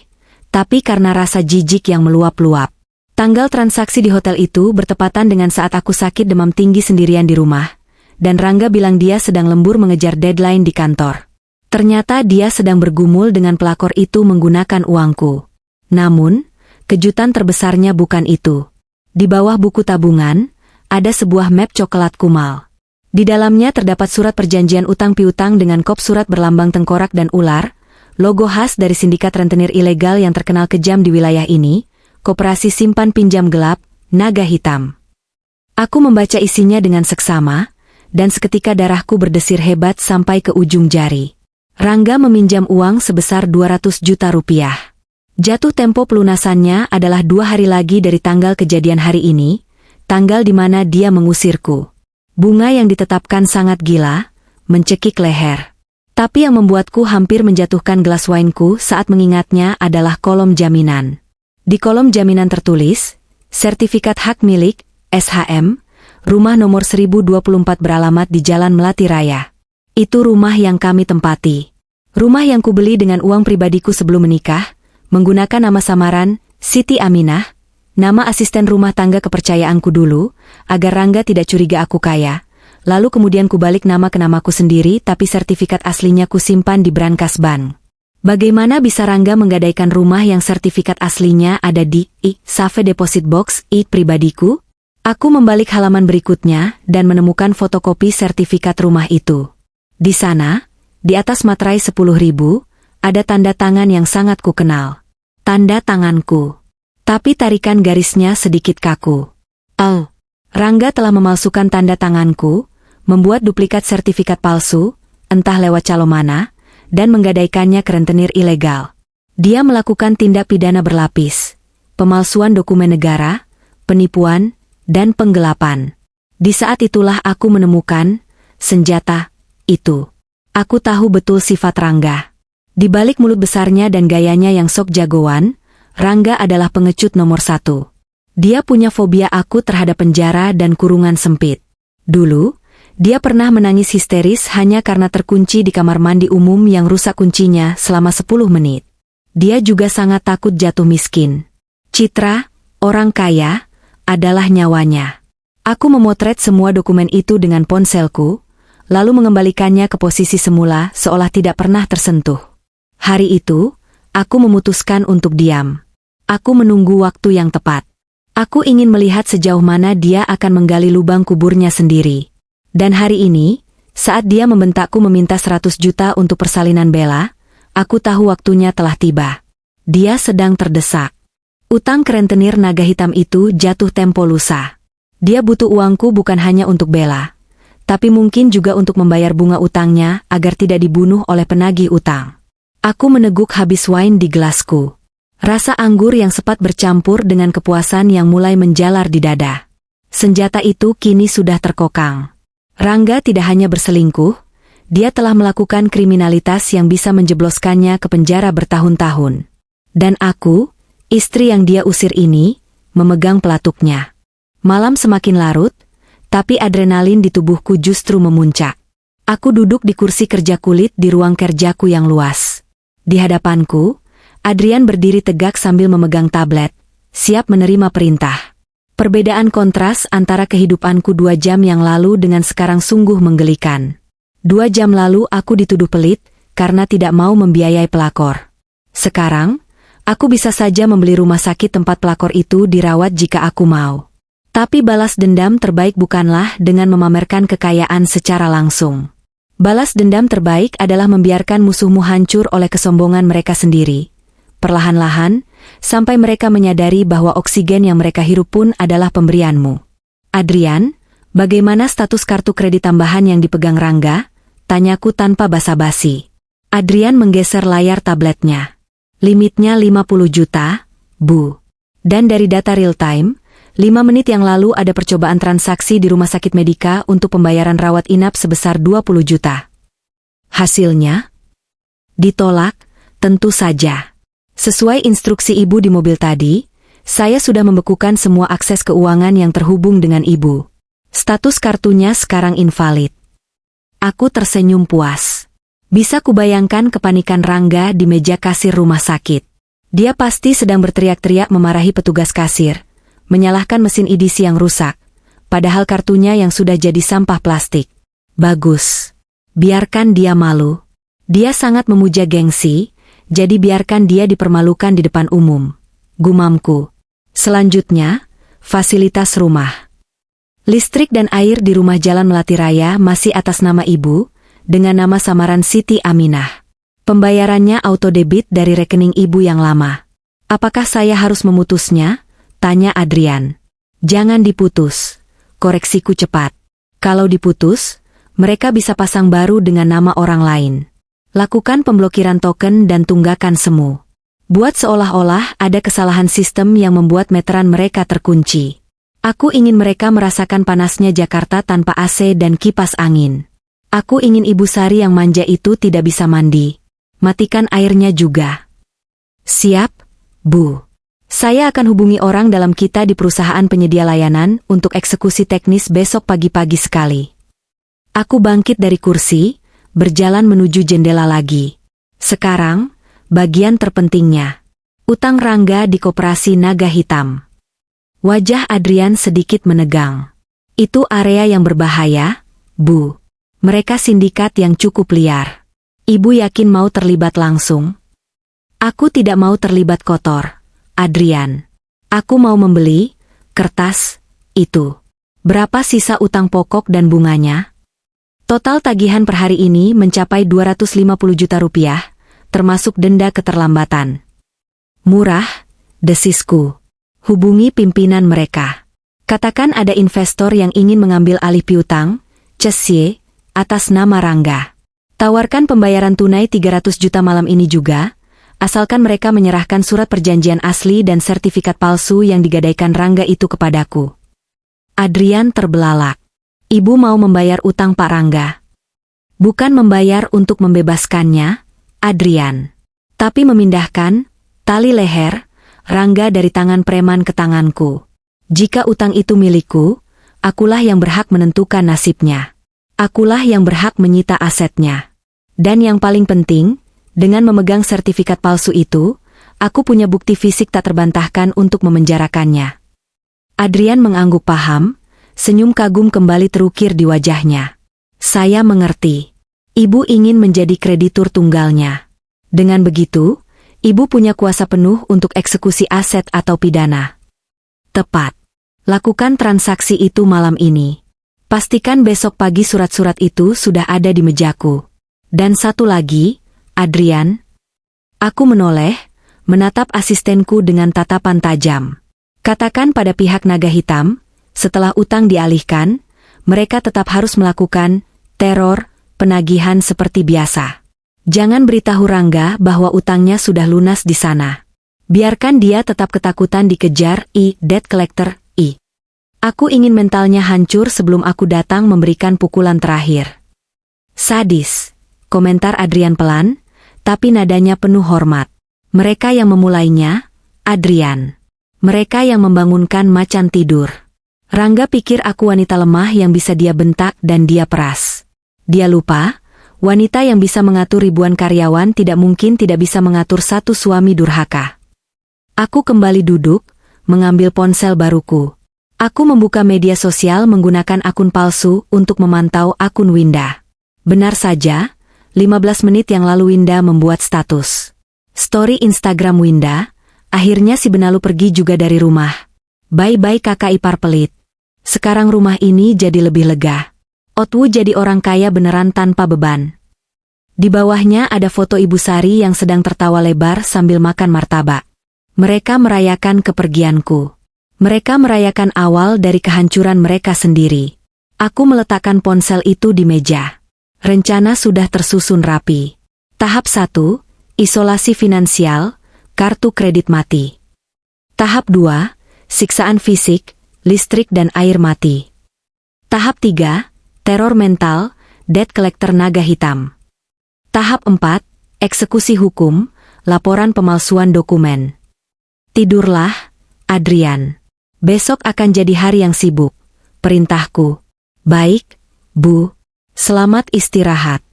tapi karena rasa jijik yang meluap-luap. Tanggal transaksi di hotel itu bertepatan dengan saat aku sakit demam tinggi sendirian di rumah, dan Rangga bilang dia sedang lembur mengejar deadline di kantor. Ternyata dia sedang bergumul dengan pelakor itu menggunakan uangku. Namun, kejutan terbesarnya bukan itu. Di bawah buku tabungan, ada sebuah map coklat kumal. Di dalamnya terdapat surat perjanjian utang piutang dengan kop surat berlambang tengkorak dan ular, logo khas dari sindikat rentenir ilegal yang terkenal kejam di wilayah ini, Koperasi Simpan Pinjam Gelap, Naga Hitam. Aku membaca isinya dengan seksama, dan seketika darahku berdesir hebat sampai ke ujung jari. Rangga meminjam uang sebesar 200 juta rupiah. Jatuh tempo pelunasannya adalah 2 hari lagi dari tanggal kejadian hari ini, tanggal di mana dia mengusirku. Bunga yang ditetapkan sangat gila, mencekik leher. Tapi yang membuatku hampir menjatuhkan gelas wineku saat mengingatnya adalah kolom jaminan. Di kolom jaminan tertulis, sertifikat hak milik, SHM, rumah nomor 1024 beralamat di Jalan Melati Raya. Itu rumah yang kami tempati. Rumah yang kubeli dengan uang pribadiku sebelum menikah, menggunakan nama samaran, Siti Aminah, nama asisten rumah tangga kepercayaanku dulu, agar Rangga tidak curiga aku kaya. Lalu kemudian kubalik nama ke namaku sendiri tapi sertifikat aslinya kusimpan di brankas bank. Bagaimana bisa Rangga menggadaikan rumah yang sertifikat aslinya ada di safe deposit box pribadiku? Aku membalik halaman berikutnya dan menemukan fotokopi sertifikat rumah itu. Di sana, di atas materai 10.000, ada tanda tangan yang sangat kukenal. Tanda tanganku. Tapi tarikan garisnya sedikit kaku. Oh, Rangga telah memalsukan tanda tanganku, membuat duplikat sertifikat palsu, entah lewat calo mana, dan menggadaikannya ke rentenir ilegal. Dia melakukan tindak pidana berlapis, pemalsuan dokumen negara, penipuan, dan penggelapan. Di saat itulah aku menemukan senjata itu. Aku tahu betul sifat Rangga. Di balik mulut besarnya dan gayanya yang sok jagoan, Rangga adalah pengecut nomor 1. Dia punya fobia akut terhadap penjara dan kurungan sempit. Dulu, dia pernah menangis histeris hanya karena terkunci di kamar mandi umum yang rusak kuncinya selama 10 menit. Dia juga sangat takut jatuh miskin. Citra, orang kaya, adalah nyawanya. Aku memotret semua dokumen itu dengan ponselku, lalu mengembalikannya ke posisi semula seolah tidak pernah tersentuh. Hari itu, aku memutuskan untuk diam. Aku menunggu waktu yang tepat. Aku ingin melihat sejauh mana dia akan menggali lubang kuburnya sendiri. Dan hari ini, saat dia membentakku meminta 100 juta untuk persalinan Bella, aku tahu waktunya telah tiba. Dia sedang terdesak. Utang ke rentenir naga hitam itu jatuh tempo lusa. Dia butuh uangku bukan hanya untuk Bella, tapi mungkin juga untuk membayar bunga utangnya agar tidak dibunuh oleh penagih utang. Aku meneguk habis wine di gelasku. Rasa anggur yang sempat bercampur dengan kepuasan yang mulai menjalar di dada. Senjata itu kini sudah terkokang. Rangga tidak hanya berselingkuh, dia telah melakukan kriminalitas yang bisa menjebloskannya ke penjara bertahun-tahun. Dan aku, istri yang dia usir ini, memegang pelatuknya. Malam semakin larut, tapi adrenalin di tubuhku justru memuncak. Aku duduk di kursi kerja kulit di ruang kerjaku yang luas. Di hadapanku, Adrian berdiri tegak sambil memegang tablet, siap menerima perintah. Perbedaan kontras antara kehidupanku 2 jam yang lalu dengan sekarang sungguh menggelikan. 2 jam lalu aku dituduh pelit karena tidak mau membiayai pelakor. Sekarang, aku bisa saja membeli rumah sakit tempat pelakor itu dirawat jika aku mau. Tapi balas dendam terbaik bukanlah dengan memamerkan kekayaan secara langsung. Balas dendam terbaik adalah membiarkan musuhmu hancur oleh kesombongan mereka sendiri. Perlahan-lahan, sampai mereka menyadari bahwa oksigen yang mereka hirup pun adalah pemberianmu. Adrian, bagaimana status kartu kredit tambahan yang dipegang Rangga? Tanyaku tanpa basa-basi. Adrian menggeser layar tabletnya. Limitnya 50 juta, Bu. Dan dari data real time, 5 menit yang lalu ada percobaan transaksi di rumah sakit Medika untuk pembayaran rawat inap sebesar 20 juta. Hasilnya? Ditolak, tentu saja. Sesuai instruksi ibu di mobil tadi, saya sudah membekukan semua akses keuangan yang terhubung dengan ibu. Status kartunya sekarang invalid. Aku tersenyum puas. Bisa kubayangkan kepanikan Rangga di meja kasir rumah sakit. Dia pasti sedang berteriak-teriak memarahi petugas kasir, menyalahkan mesin edisi yang rusak, padahal kartunya yang sudah jadi sampah plastik. Bagus. Biarkan dia malu. Dia sangat memuja gengsi, jadi biarkan dia dipermalukan di depan umum. Gumamku. Selanjutnya, fasilitas rumah. Listrik dan air di rumah Jalan Melati Raya masih atas nama ibu, dengan nama samaran Siti Aminah. Pembayarannya autodebit dari rekening ibu yang lama. Apakah saya harus memutusnya? Tanya Adrian. Jangan diputus. Koreksiku cepat. Kalau diputus, mereka bisa pasang baru dengan nama orang lain. Lakukan pemblokiran token dan tunggakan semu. Buat seolah-olah ada kesalahan sistem yang membuat meteran mereka terkunci. Aku ingin mereka merasakan panasnya Jakarta tanpa AC dan kipas angin. Aku ingin Ibu Sari yang manja itu tidak bisa mandi. Matikan airnya juga. Siap, Bu. Saya akan hubungi orang dalam kita di perusahaan penyedia layanan untuk eksekusi teknis besok pagi-pagi sekali. Aku bangkit dari kursi, berjalan menuju jendela lagi. Sekarang, bagian terpentingnya. Utang Rangga di Koperasi Naga Hitam. Wajah Adrian sedikit menegang. Itu area yang berbahaya, Bu. Mereka sindikat yang cukup liar. Ibu yakin mau terlibat langsung? Aku tidak mau terlibat kotor, Adrian. Aku mau membeli kertas itu. Berapa sisa utang pokok dan bunganya? Total tagihan per hari ini mencapai 250 juta rupiah, termasuk denda keterlambatan. Murah, desisku. Hubungi pimpinan mereka. Katakan ada investor yang ingin mengambil alih piutang, Cesye, atas nama Rangga. Tawarkan pembayaran tunai 300 juta malam ini juga, asalkan mereka menyerahkan surat perjanjian asli dan sertifikat palsu yang digadaikan Rangga itu kepadaku. Adrian terbelalak. Ibu mau membayar utang Pak Rangga. Bukan membayar untuk membebaskannya, Adrian. Tapi memindahkan tali leher Rangga dari tangan preman ke tanganku. Jika utang itu milikku, akulah yang berhak menentukan nasibnya. Akulah yang berhak menyita asetnya. Dan yang paling penting, dengan memegang sertifikat palsu itu, aku punya bukti fisik tak terbantahkan untuk memenjarakannya. Adrian mengangguk paham, senyum kagum kembali terukir di wajahnya. Saya mengerti. Ibu ingin menjadi kreditur tunggalnya. Dengan begitu, ibu punya kuasa penuh untuk eksekusi aset atau pidana. Tepat. Lakukan transaksi itu malam ini. Pastikan besok pagi surat-surat itu sudah ada di mejaku. Dan satu lagi, Adrian. Aku menoleh, menatap asistenku dengan tatapan tajam. Katakan pada pihak naga hitam, setelah utang dialihkan, mereka tetap harus melakukan teror, penagihan seperti biasa. Jangan beritahu Rangga bahwa utangnya sudah lunas di sana. Biarkan dia tetap ketakutan dikejar debt collector. Aku ingin mentalnya hancur sebelum aku datang memberikan pukulan terakhir. Sadis, komentar Adrian pelan, tapi nadanya penuh hormat. Mereka yang memulainya, Adrian. Mereka yang membangunkan macan tidur. Rangga pikir aku wanita lemah yang bisa dia bentak dan dia peras. Dia lupa, wanita yang bisa mengatur ribuan karyawan tidak mungkin tidak bisa mengatur satu suami durhaka. Aku kembali duduk, mengambil ponsel baruku. Aku membuka media sosial menggunakan akun palsu untuk memantau akun Winda. Benar saja, 15 menit yang lalu Winda membuat status. Story Instagram Winda, akhirnya si benalu pergi juga dari rumah. Bye-bye kakak ipar pelit. Sekarang rumah ini jadi lebih lega. Otwu jadi orang kaya beneran tanpa beban. Di bawahnya ada foto Ibu Sari yang sedang tertawa lebar sambil makan martabak. Mereka merayakan kepergianku. Mereka merayakan awal dari kehancuran mereka sendiri. Aku meletakkan ponsel itu di meja. Rencana sudah tersusun rapi. Tahap 1, isolasi finansial, kartu kredit mati. Tahap 2, siksaan fisik, listrik dan air mati. Tahap 3, teror mental, debt collector naga hitam. Tahap 4, eksekusi hukum, laporan pemalsuan dokumen. Tidurlah, Adrian. Besok akan jadi hari yang sibuk. Perintahku. Baik, Bu. Selamat istirahat.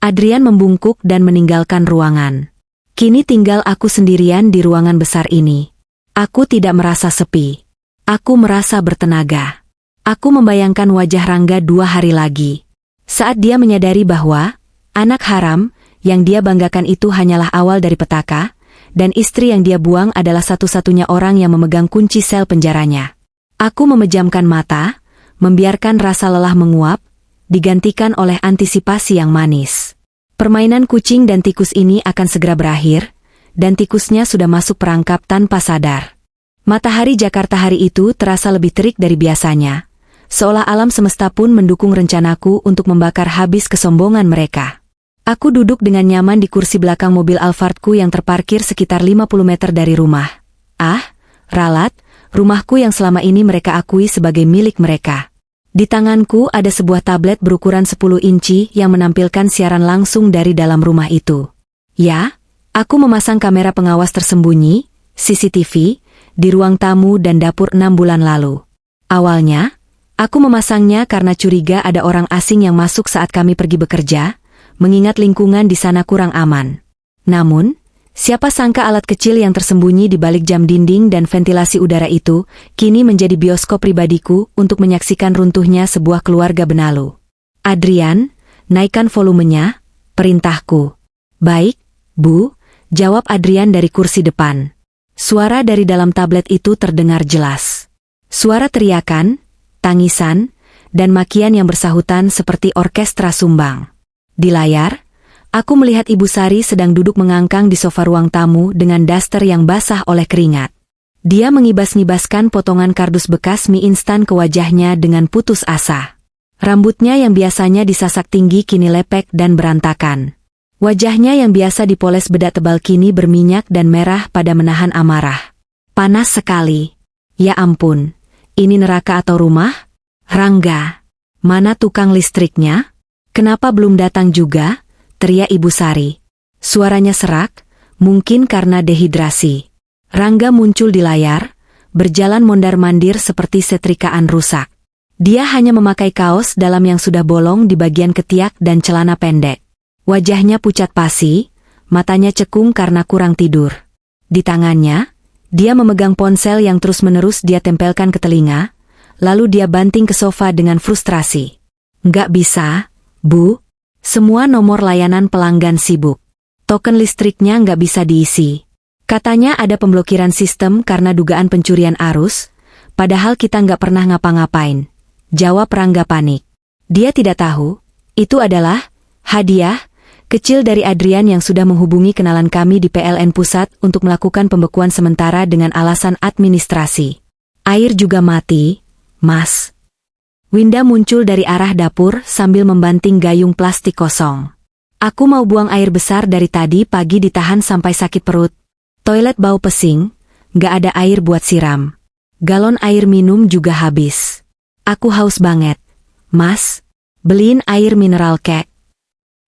Adrian membungkuk dan meninggalkan ruangan. Kini tinggal aku sendirian di ruangan besar ini. Aku tidak merasa sepi. Aku merasa bertenaga. Aku membayangkan wajah Rangga 2 hari lagi. Saat dia menyadari bahwa anak haram yang dia banggakan itu hanyalah awal dari petaka, dan istri yang dia buang adalah satu-satunya orang yang memegang kunci sel penjaranya. Aku memejamkan mata, membiarkan rasa lelah menguap, digantikan oleh antisipasi yang manis. Permainan kucing dan tikus ini akan segera berakhir, dan tikusnya sudah masuk perangkap tanpa sadar. Matahari Jakarta hari itu terasa lebih terik dari biasanya, seolah alam semesta pun mendukung rencanaku untuk membakar habis kesombongan mereka. Aku duduk dengan nyaman di kursi belakang mobil Alphardku yang terparkir sekitar 50 meter dari rumah. Ralat, rumahku yang selama ini mereka akui sebagai milik mereka. Di tanganku ada sebuah tablet berukuran 10 inci yang menampilkan siaran langsung dari dalam rumah itu. Ya, aku memasang kamera pengawas tersembunyi, CCTV, di ruang tamu dan dapur 6 bulan lalu. Awalnya, aku memasangnya karena curiga ada orang asing yang masuk saat kami pergi bekerja, mengingat lingkungan di sana kurang aman. Namun, siapa sangka alat kecil yang tersembunyi di balik jam dinding dan ventilasi udara itu, kini menjadi bioskop pribadiku untuk menyaksikan runtuhnya sebuah keluarga benalu. Adrian, naikkan volumenya, perintahku. Baik, Bu, jawab Adrian dari kursi depan. Suara dari dalam tablet itu terdengar jelas. Suara teriakan, tangisan, dan makian yang bersahutan seperti orkestra sumbang. Di layar, aku melihat Ibu Sari sedang duduk mengangkang di sofa ruang tamu dengan daster yang basah oleh keringat. Dia mengibas-ngibaskan potongan kardus bekas mie instan ke wajahnya dengan putus asa. Rambutnya yang biasanya disasak tinggi kini lepek dan berantakan. Wajahnya yang biasa dipoles bedak tebal kini berminyak dan merah pada menahan amarah. Panas sekali. Ya ampun, ini neraka atau rumah? Rangga, mana tukang listriknya? Kenapa belum datang juga? Teriak Ibu Sari. Suaranya serak, mungkin karena dehidrasi. Rangga muncul di layar, berjalan mondar-mandir seperti setrikaan rusak. Dia hanya memakai kaos dalam yang sudah bolong di bagian ketiak dan celana pendek. Wajahnya pucat pasi, matanya cekung karena kurang tidur. Di tangannya, dia memegang ponsel yang terus-menerus dia tempelkan ke telinga, lalu dia banting ke sofa dengan frustrasi. Nggak bisa, Bu. Semua nomor layanan pelanggan sibuk. Token listriknya nggak bisa diisi. Katanya ada pemblokiran sistem karena dugaan pencurian arus, padahal kita nggak pernah ngapa-ngapain. Jawab Rangga panik. Dia tidak tahu, itu adalah hadiah kecil dari Adrian yang sudah menghubungi kenalan kami di PLN Pusat untuk melakukan pembekuan sementara dengan alasan administrasi. Air juga mati, Mas. Winda muncul dari arah dapur sambil membanting gayung plastik kosong. Aku mau buang air besar dari tadi pagi ditahan sampai sakit perut. Toilet bau pesing, gak ada air buat siram. Galon air minum juga habis. Aku haus banget. Mas, beliin air mineral kek.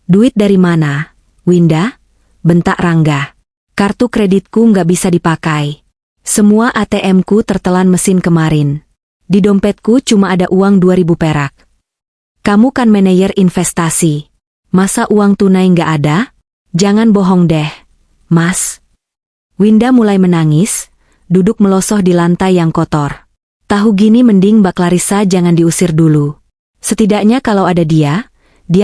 Duit dari mana, Winda? Bentak Rangga. Kartu kreditku gak bisa dipakai. Semua ATM-ku tertelan mesin kemarin. Di dompetku cuma ada uang 2.000 perak. Kamu kan manajer investasi. Masa uang tunai nggak ada? Jangan bohong deh, Mas. Winda mulai menangis, duduk melosoh di lantai yang kotor. Tahu gini mending Mbak Clarissa jangan diusir dulu. Setidaknya kalau ada dia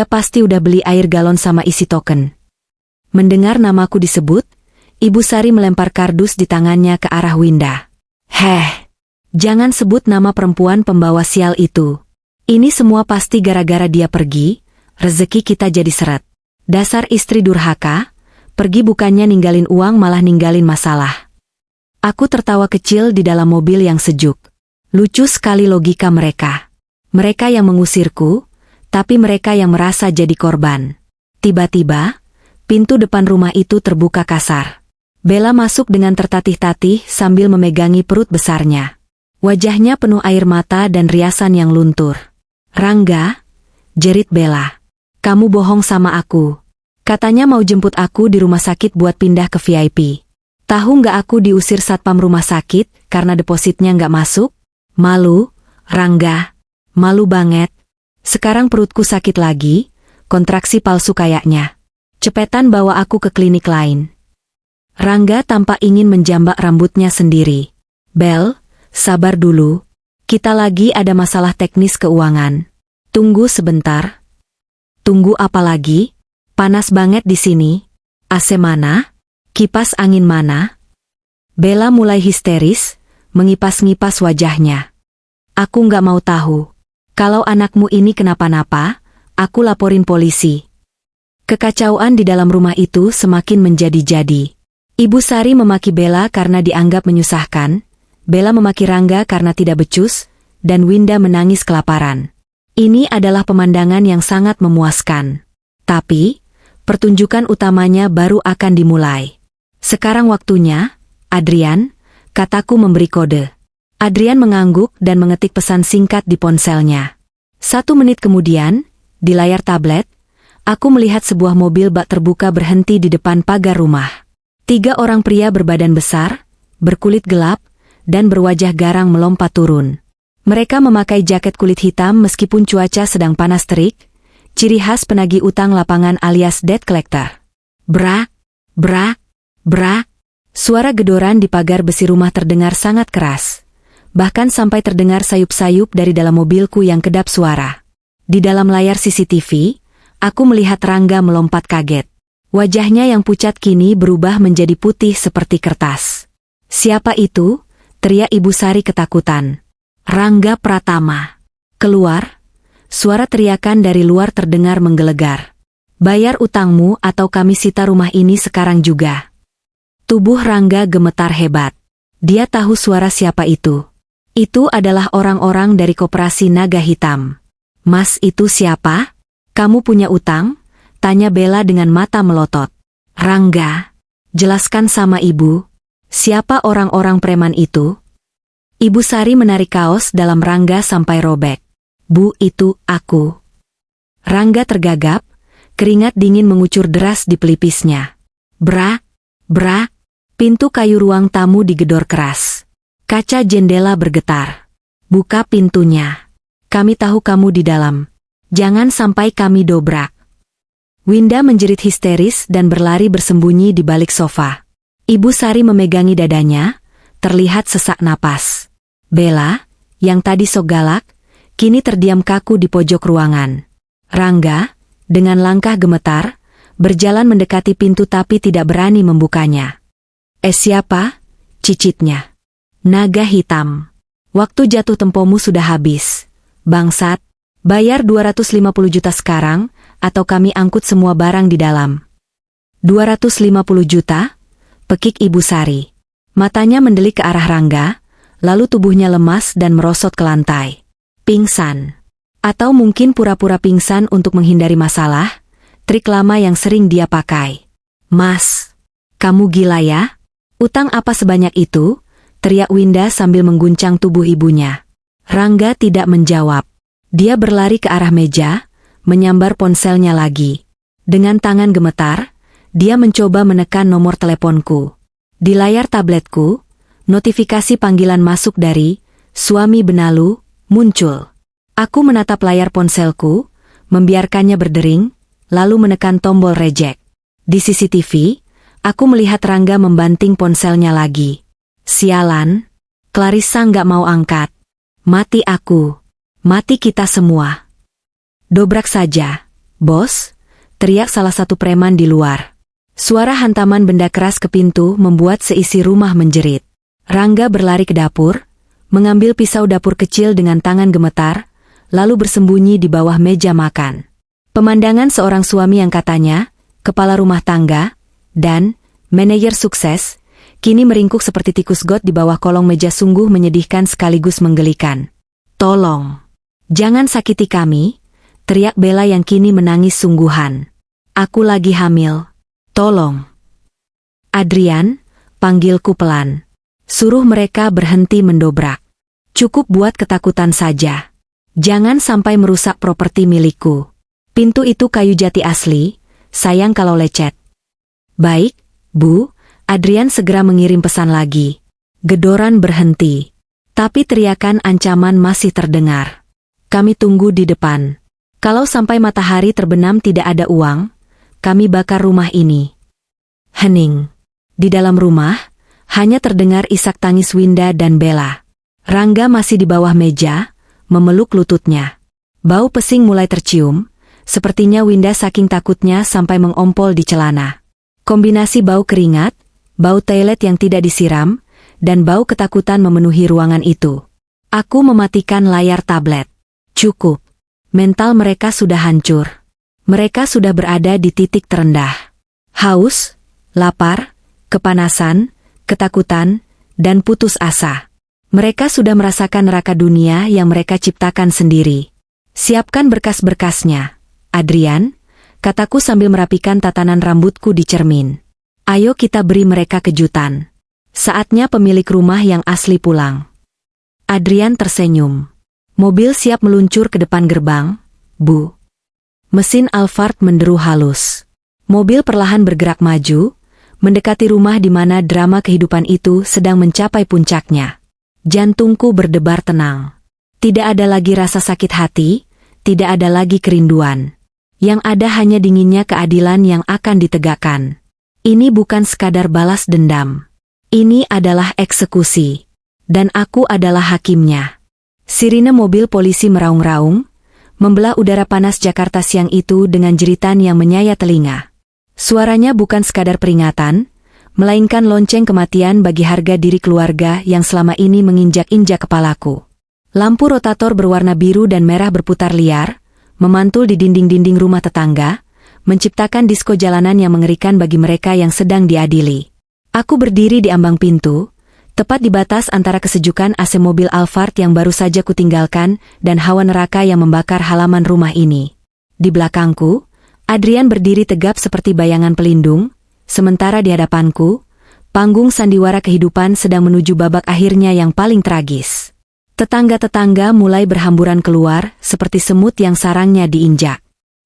pasti udah beli air galon sama isi token. Mendengar namaku disebut, Ibu Sari melempar kardus di tangannya ke arah Winda. Heh. Jangan sebut nama perempuan pembawa sial itu. Ini semua pasti gara-gara dia pergi, rezeki kita jadi seret. Dasar istri durhaka, pergi bukannya ninggalin uang malah ninggalin masalah. Aku tertawa kecil di dalam mobil yang sejuk. Lucu sekali logika mereka. Mereka yang mengusirku, tapi mereka yang merasa jadi korban. Tiba-tiba, pintu depan rumah itu terbuka kasar. Bella masuk dengan tertatih-tatih sambil memegangi perut besarnya. Wajahnya penuh air mata dan riasan yang luntur. Rangga, jerit Bella. Kamu bohong sama aku. Katanya mau jemput aku di rumah sakit buat pindah ke VIP. Tahu nggak aku diusir satpam rumah sakit karena depositnya nggak masuk? Malu, Rangga. Malu banget. Sekarang perutku sakit lagi, kontraksi palsu kayaknya. Cepetan bawa aku ke klinik lain. Rangga tampak ingin menjambak rambutnya sendiri. Bel, sabar dulu, kita lagi ada masalah teknis keuangan. Tunggu sebentar. Tunggu apa lagi? Panas banget di sini. AC mana? Kipas angin mana? Bella mulai histeris, mengipas-ngipas wajahnya. Aku nggak mau tahu. Kalau anakmu ini kenapa-napa, aku laporin polisi. Kekacauan di dalam rumah itu semakin menjadi-jadi. Ibu Sari memaki Bella karena dianggap menyusahkan. Bella memaki Rangga karena tidak becus, dan Winda menangis kelaparan. Ini adalah pemandangan yang sangat memuaskan. Tapi, pertunjukan utamanya baru akan dimulai. Sekarang waktunya, Adrian, kataku memberi kode. Adrian mengangguk dan mengetik pesan singkat di ponselnya. 1 menit kemudian, di layar tablet, aku melihat sebuah mobil bak terbuka berhenti di depan pagar rumah. 3 orang pria berbadan besar, berkulit gelap, dan berwajah garang melompat turun. Mereka memakai jaket kulit hitam meskipun cuaca sedang panas terik, ciri khas penagih utang lapangan alias debt collector. Brak, brak, brak. Suara gedoran di pagar besi rumah terdengar sangat keras. Bahkan sampai terdengar sayup-sayup dari dalam mobilku yang kedap suara. Di dalam layar CCTV, aku melihat Rangga melompat kaget. Wajahnya yang pucat kini berubah menjadi putih seperti kertas. Siapa itu? Teriak Ibu Sari ketakutan. Rangga Pratama. Keluar. Suara teriakan dari luar terdengar menggelegar. Bayar utangmu atau kami sita rumah ini sekarang juga. Tubuh Rangga gemetar hebat. Dia tahu suara siapa itu. Itu adalah orang-orang dari Koperasi Naga Hitam. Mas, itu siapa? Kamu punya utang? Tanya Bella dengan mata melotot. Rangga, jelaskan sama ibu. Siapa orang-orang preman itu? Ibu Sari menarik kaos dalam Rangga sampai robek. Bu, itu aku. Rangga tergagap, keringat dingin mengucur deras di pelipisnya. Brak, brak, pintu kayu ruang tamu digedor keras. Kaca jendela bergetar. Buka pintunya. Kami tahu kamu di dalam. Jangan sampai kami dobrak. Winda menjerit histeris dan berlari bersembunyi di balik sofa. Ibu Sari memegangi dadanya, terlihat sesak napas. Bella, yang tadi sok galak, kini terdiam kaku di pojok ruangan. Rangga, dengan langkah gemetar, berjalan mendekati pintu tapi tidak berani membukanya. Siapa? Cicitnya. Naga hitam. Waktu jatuh tempomu sudah habis. Bangsat, bayar 250 juta sekarang, atau kami angkut semua barang di dalam. 250 juta? Pekik Ibu Sari. Matanya mendelik ke arah Rangga, lalu tubuhnya lemas dan merosot ke lantai. Pingsan. Atau mungkin pura-pura pingsan untuk menghindari masalah, trik lama yang sering dia pakai. Mas, kamu gila ya? Utang apa sebanyak itu? Teriak Winda sambil mengguncang tubuh ibunya. Rangga tidak menjawab. Dia berlari ke arah meja, menyambar ponselnya lagi. Dengan tangan gemetar, dia mencoba menekan nomor teleponku. Di layar tabletku, notifikasi panggilan masuk dari suami benalu muncul. Aku menatap layar ponselku, membiarkannya berdering, lalu menekan tombol reject. Di CCTV, aku melihat Rangga membanting ponselnya lagi. Sialan, Clarissa nggak mau angkat. Mati aku. Mati kita semua. Dobrak saja, bos, teriak salah satu preman di luar. Suara hantaman benda keras ke pintu membuat seisi rumah menjerit. Rangga berlari ke dapur, mengambil pisau dapur kecil dengan tangan gemetar, lalu bersembunyi di bawah meja makan. Pemandangan seorang suami yang katanya, kepala rumah tangga, dan manajer sukses, kini meringkuk seperti tikus got di bawah kolong meja sungguh menyedihkan sekaligus menggelikan. Tolong, jangan sakiti kami, teriak Bella yang kini menangis sungguhan. Aku lagi hamil. Tolong. Adrian, panggilku pelan. Suruh mereka berhenti mendobrak. Cukup buat ketakutan saja. Jangan sampai merusak properti milikku. Pintu itu kayu jati asli, sayang kalau lecet. Baik, Bu, Adrian segera mengirim pesan lagi. Gedoran berhenti. Tapi teriakan ancaman masih terdengar. Kami tunggu di depan. Kalau sampai matahari terbenam tidak ada uang, kami bakar rumah ini. Hening. Di dalam rumah, hanya terdengar isak tangis Winda dan Bella. Rangga masih di bawah meja, memeluk lututnya. Bau pesing mulai tercium, sepertinya Winda saking takutnya sampai mengompol di celana. Kombinasi bau keringat, bau toilet yang tidak disiram, dan bau ketakutan memenuhi ruangan itu. Aku mematikan layar tablet. Cukup. Mental mereka sudah hancur. Mereka sudah berada di titik terendah. Haus, lapar, kepanasan, ketakutan, dan putus asa. Mereka sudah merasakan neraka dunia yang mereka ciptakan sendiri. Siapkan berkas-berkasnya, Adrian, kataku sambil merapikan tatanan rambutku di cermin. Ayo kita beri mereka kejutan. Saatnya pemilik rumah yang asli pulang. Adrian tersenyum. Mobil siap meluncur ke depan gerbang, Bu. Mesin Alphard menderu halus. Mobil perlahan bergerak maju, mendekati rumah di mana drama kehidupan itu sedang mencapai puncaknya. Jantungku berdebar tenang. Tidak ada lagi rasa sakit hati, tidak ada lagi kerinduan. Yang ada hanya dinginnya keadilan yang akan ditegakkan. Ini bukan sekadar balas dendam. Ini adalah eksekusi. Dan aku adalah hakimnya. Sirine mobil polisi meraung-raung, membelah udara panas Jakarta siang itu dengan jeritan yang menyayat telinga. Suaranya bukan sekadar peringatan, melainkan lonceng kematian bagi harga diri keluarga yang selama ini menginjak-injak kepalaku. Lampu rotator berwarna biru dan merah berputar liar, memantul di dinding-dinding rumah tetangga, menciptakan disko jalanan yang mengerikan bagi mereka yang sedang diadili. Aku berdiri di ambang pintu, tepat di batas antara kesejukan AC mobil Alphard yang baru saja kutinggalkan dan hawa neraka yang membakar halaman rumah ini. Di belakangku, Adrian berdiri tegap seperti bayangan pelindung, sementara di hadapanku, panggung sandiwara kehidupan sedang menuju babak akhirnya yang paling tragis. Tetangga-tetangga mulai berhamburan keluar seperti semut yang sarangnya diinjak.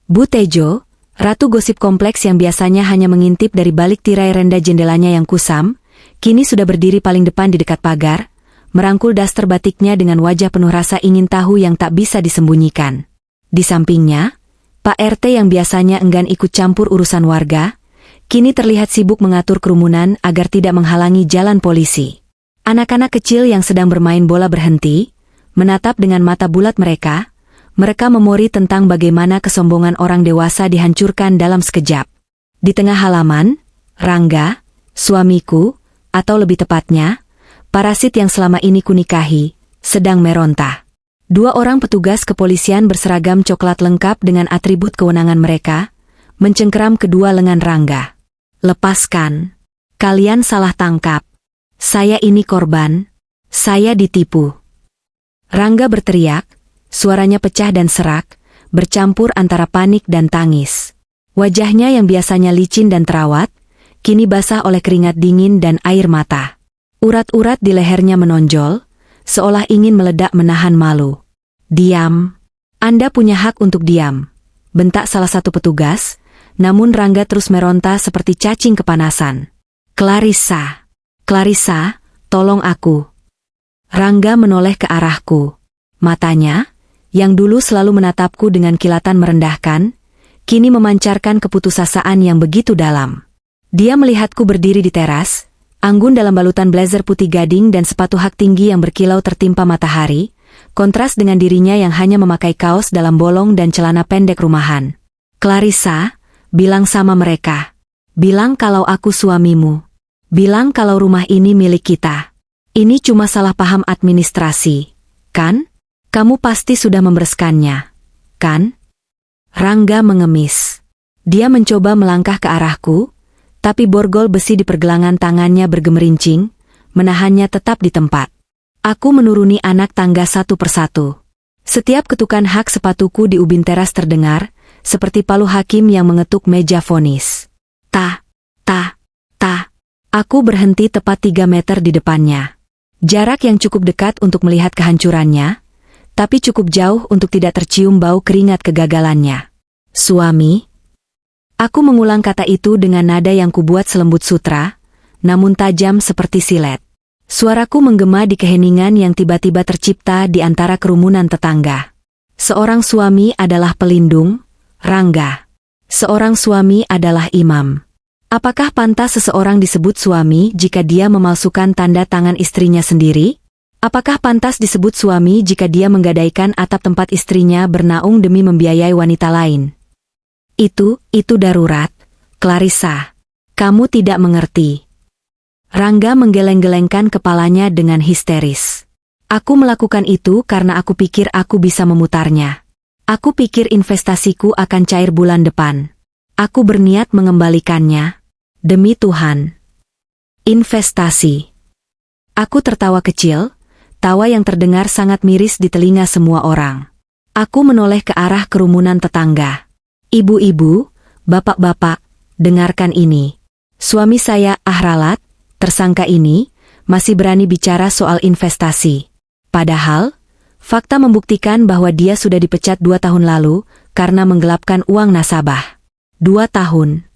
Bu Tejo, ratu gosip kompleks yang biasanya hanya mengintip dari balik tirai rendah jendelanya yang kusam, kini sudah berdiri paling depan di dekat pagar, merangkul daster batiknya dengan wajah penuh rasa ingin tahu yang tak bisa disembunyikan. Di sampingnya, Pak RT yang biasanya enggan ikut campur urusan warga, kini terlihat sibuk mengatur kerumunan agar tidak menghalangi jalan polisi. Anak-anak kecil yang sedang bermain bola berhenti, menatap dengan mata bulat mereka memori tentang bagaimana kesombongan orang dewasa dihancurkan dalam sekejap. Di tengah halaman, Rangga, suamiku, atau lebih tepatnya, parasit yang selama ini kunikahi, sedang meronta. 2 orang petugas kepolisian berseragam coklat lengkap dengan atribut kewenangan mereka, mencengkeram kedua lengan Rangga. Lepaskan. Kalian salah tangkap. Saya ini korban. Saya ditipu. Rangga berteriak, suaranya pecah dan serak, bercampur antara panik dan tangis. Wajahnya yang biasanya licin dan terawat, kini basah oleh keringat dingin dan air mata. Urat-urat di lehernya menonjol, seolah ingin meledak menahan malu. Diam. Anda punya hak untuk diam, bentak salah satu petugas, namun Rangga terus meronta seperti cacing kepanasan. Clarissa. Clarissa, tolong aku. Rangga menoleh ke arahku. Matanya, yang dulu selalu menatapku dengan kilatan merendahkan, kini memancarkan keputusasaan yang begitu dalam. Dia melihatku berdiri di teras, anggun dalam balutan blazer putih gading dan sepatu hak tinggi yang berkilau tertimpa matahari, kontras dengan dirinya yang hanya memakai kaos dalam bolong dan celana pendek rumahan. Clarissa, bilang sama mereka. Bilang kalau aku suamimu. Bilang kalau rumah ini milik kita. Ini cuma salah paham administrasi, kan? Kamu pasti sudah membereskannya, kan? Rangga mengemis. Dia mencoba melangkah ke arahku, tapi borgol besi di pergelangan tangannya bergemerincing, menahannya tetap di tempat. Aku menuruni anak tangga satu persatu. Setiap ketukan hak sepatuku di ubin teras terdengar, seperti palu hakim yang mengetuk meja vonis. Ta. Aku berhenti tepat 3 meter di depannya. Jarak yang cukup dekat untuk melihat kehancurannya, tapi cukup jauh untuk tidak tercium bau keringat kegagalannya. Suami. Aku mengulang kata itu dengan nada yang kubuat selembut sutra, namun tajam seperti silet. Suaraku menggema di keheningan yang tiba-tiba tercipta di antara kerumunan tetangga. Seorang suami adalah pelindung, Rangga. Seorang suami adalah imam. Apakah pantas seseorang disebut suami jika dia memalsukan tanda tangan istrinya sendiri? Apakah pantas disebut suami jika dia menggadaikan atap tempat istrinya bernaung demi membiayai wanita lain? Itu darurat, Clarissa. Kamu tidak mengerti. Rangga menggeleng-gelengkan kepalanya dengan histeris. Aku melakukan itu karena aku pikir aku bisa memutarnya. Aku pikir investasiku akan cair bulan depan. Aku berniat mengembalikannya. Demi Tuhan. Investasi. Aku tertawa kecil, tawa yang terdengar sangat miris di telinga semua orang. Aku menoleh ke arah kerumunan tetangga. Ibu-ibu, bapak-bapak, dengarkan ini. Suami saya, Ahralat, tersangka ini, masih berani bicara soal investasi. Padahal, fakta membuktikan bahwa dia sudah dipecat 2 tahun lalu karena menggelapkan uang nasabah. 2 tahun.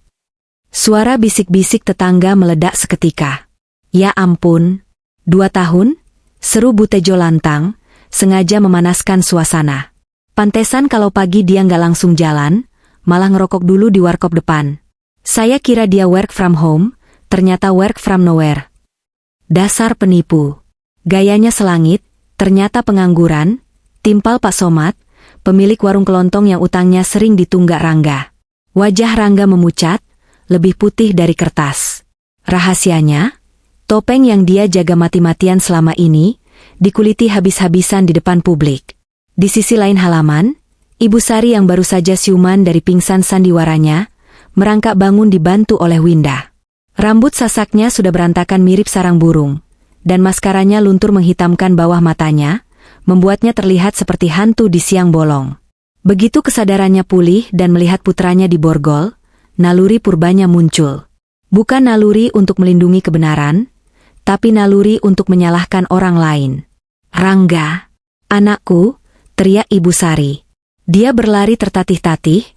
Suara bisik-bisik tetangga meledak seketika. Ya ampun, 2 tahun? Seru Bu Tejo lantang, sengaja memanaskan suasana. Pantesan kalau pagi dia nggak langsung jalan, malah ngerokok dulu di warkop depan. Saya kira dia work from home, ternyata work from nowhere. Dasar penipu. Gayanya selangit, ternyata pengangguran, timpal Pak Somad, pemilik warung kelontong yang utangnya sering ditunggak Rangga. Wajah Rangga memucat, lebih putih dari kertas. Rahasianya, topeng yang dia jaga mati-matian selama ini, dikuliti habis-habisan di depan publik. Di sisi lain halaman, Ibu Sari yang baru saja siuman dari pingsan sandiwaranya, merangkak bangun dibantu oleh Winda. Rambut sasaknya sudah berantakan mirip sarang burung, dan maskaranya luntur menghitamkan bawah matanya, membuatnya terlihat seperti hantu di siang bolong. Begitu kesadarannya pulih dan melihat putranya diborgol, naluri purbanya muncul. Bukan naluri untuk melindungi kebenaran, tapi naluri untuk menyalahkan orang lain. Rangga, anakku, teriak Ibu Sari. Dia berlari tertatih-tatih,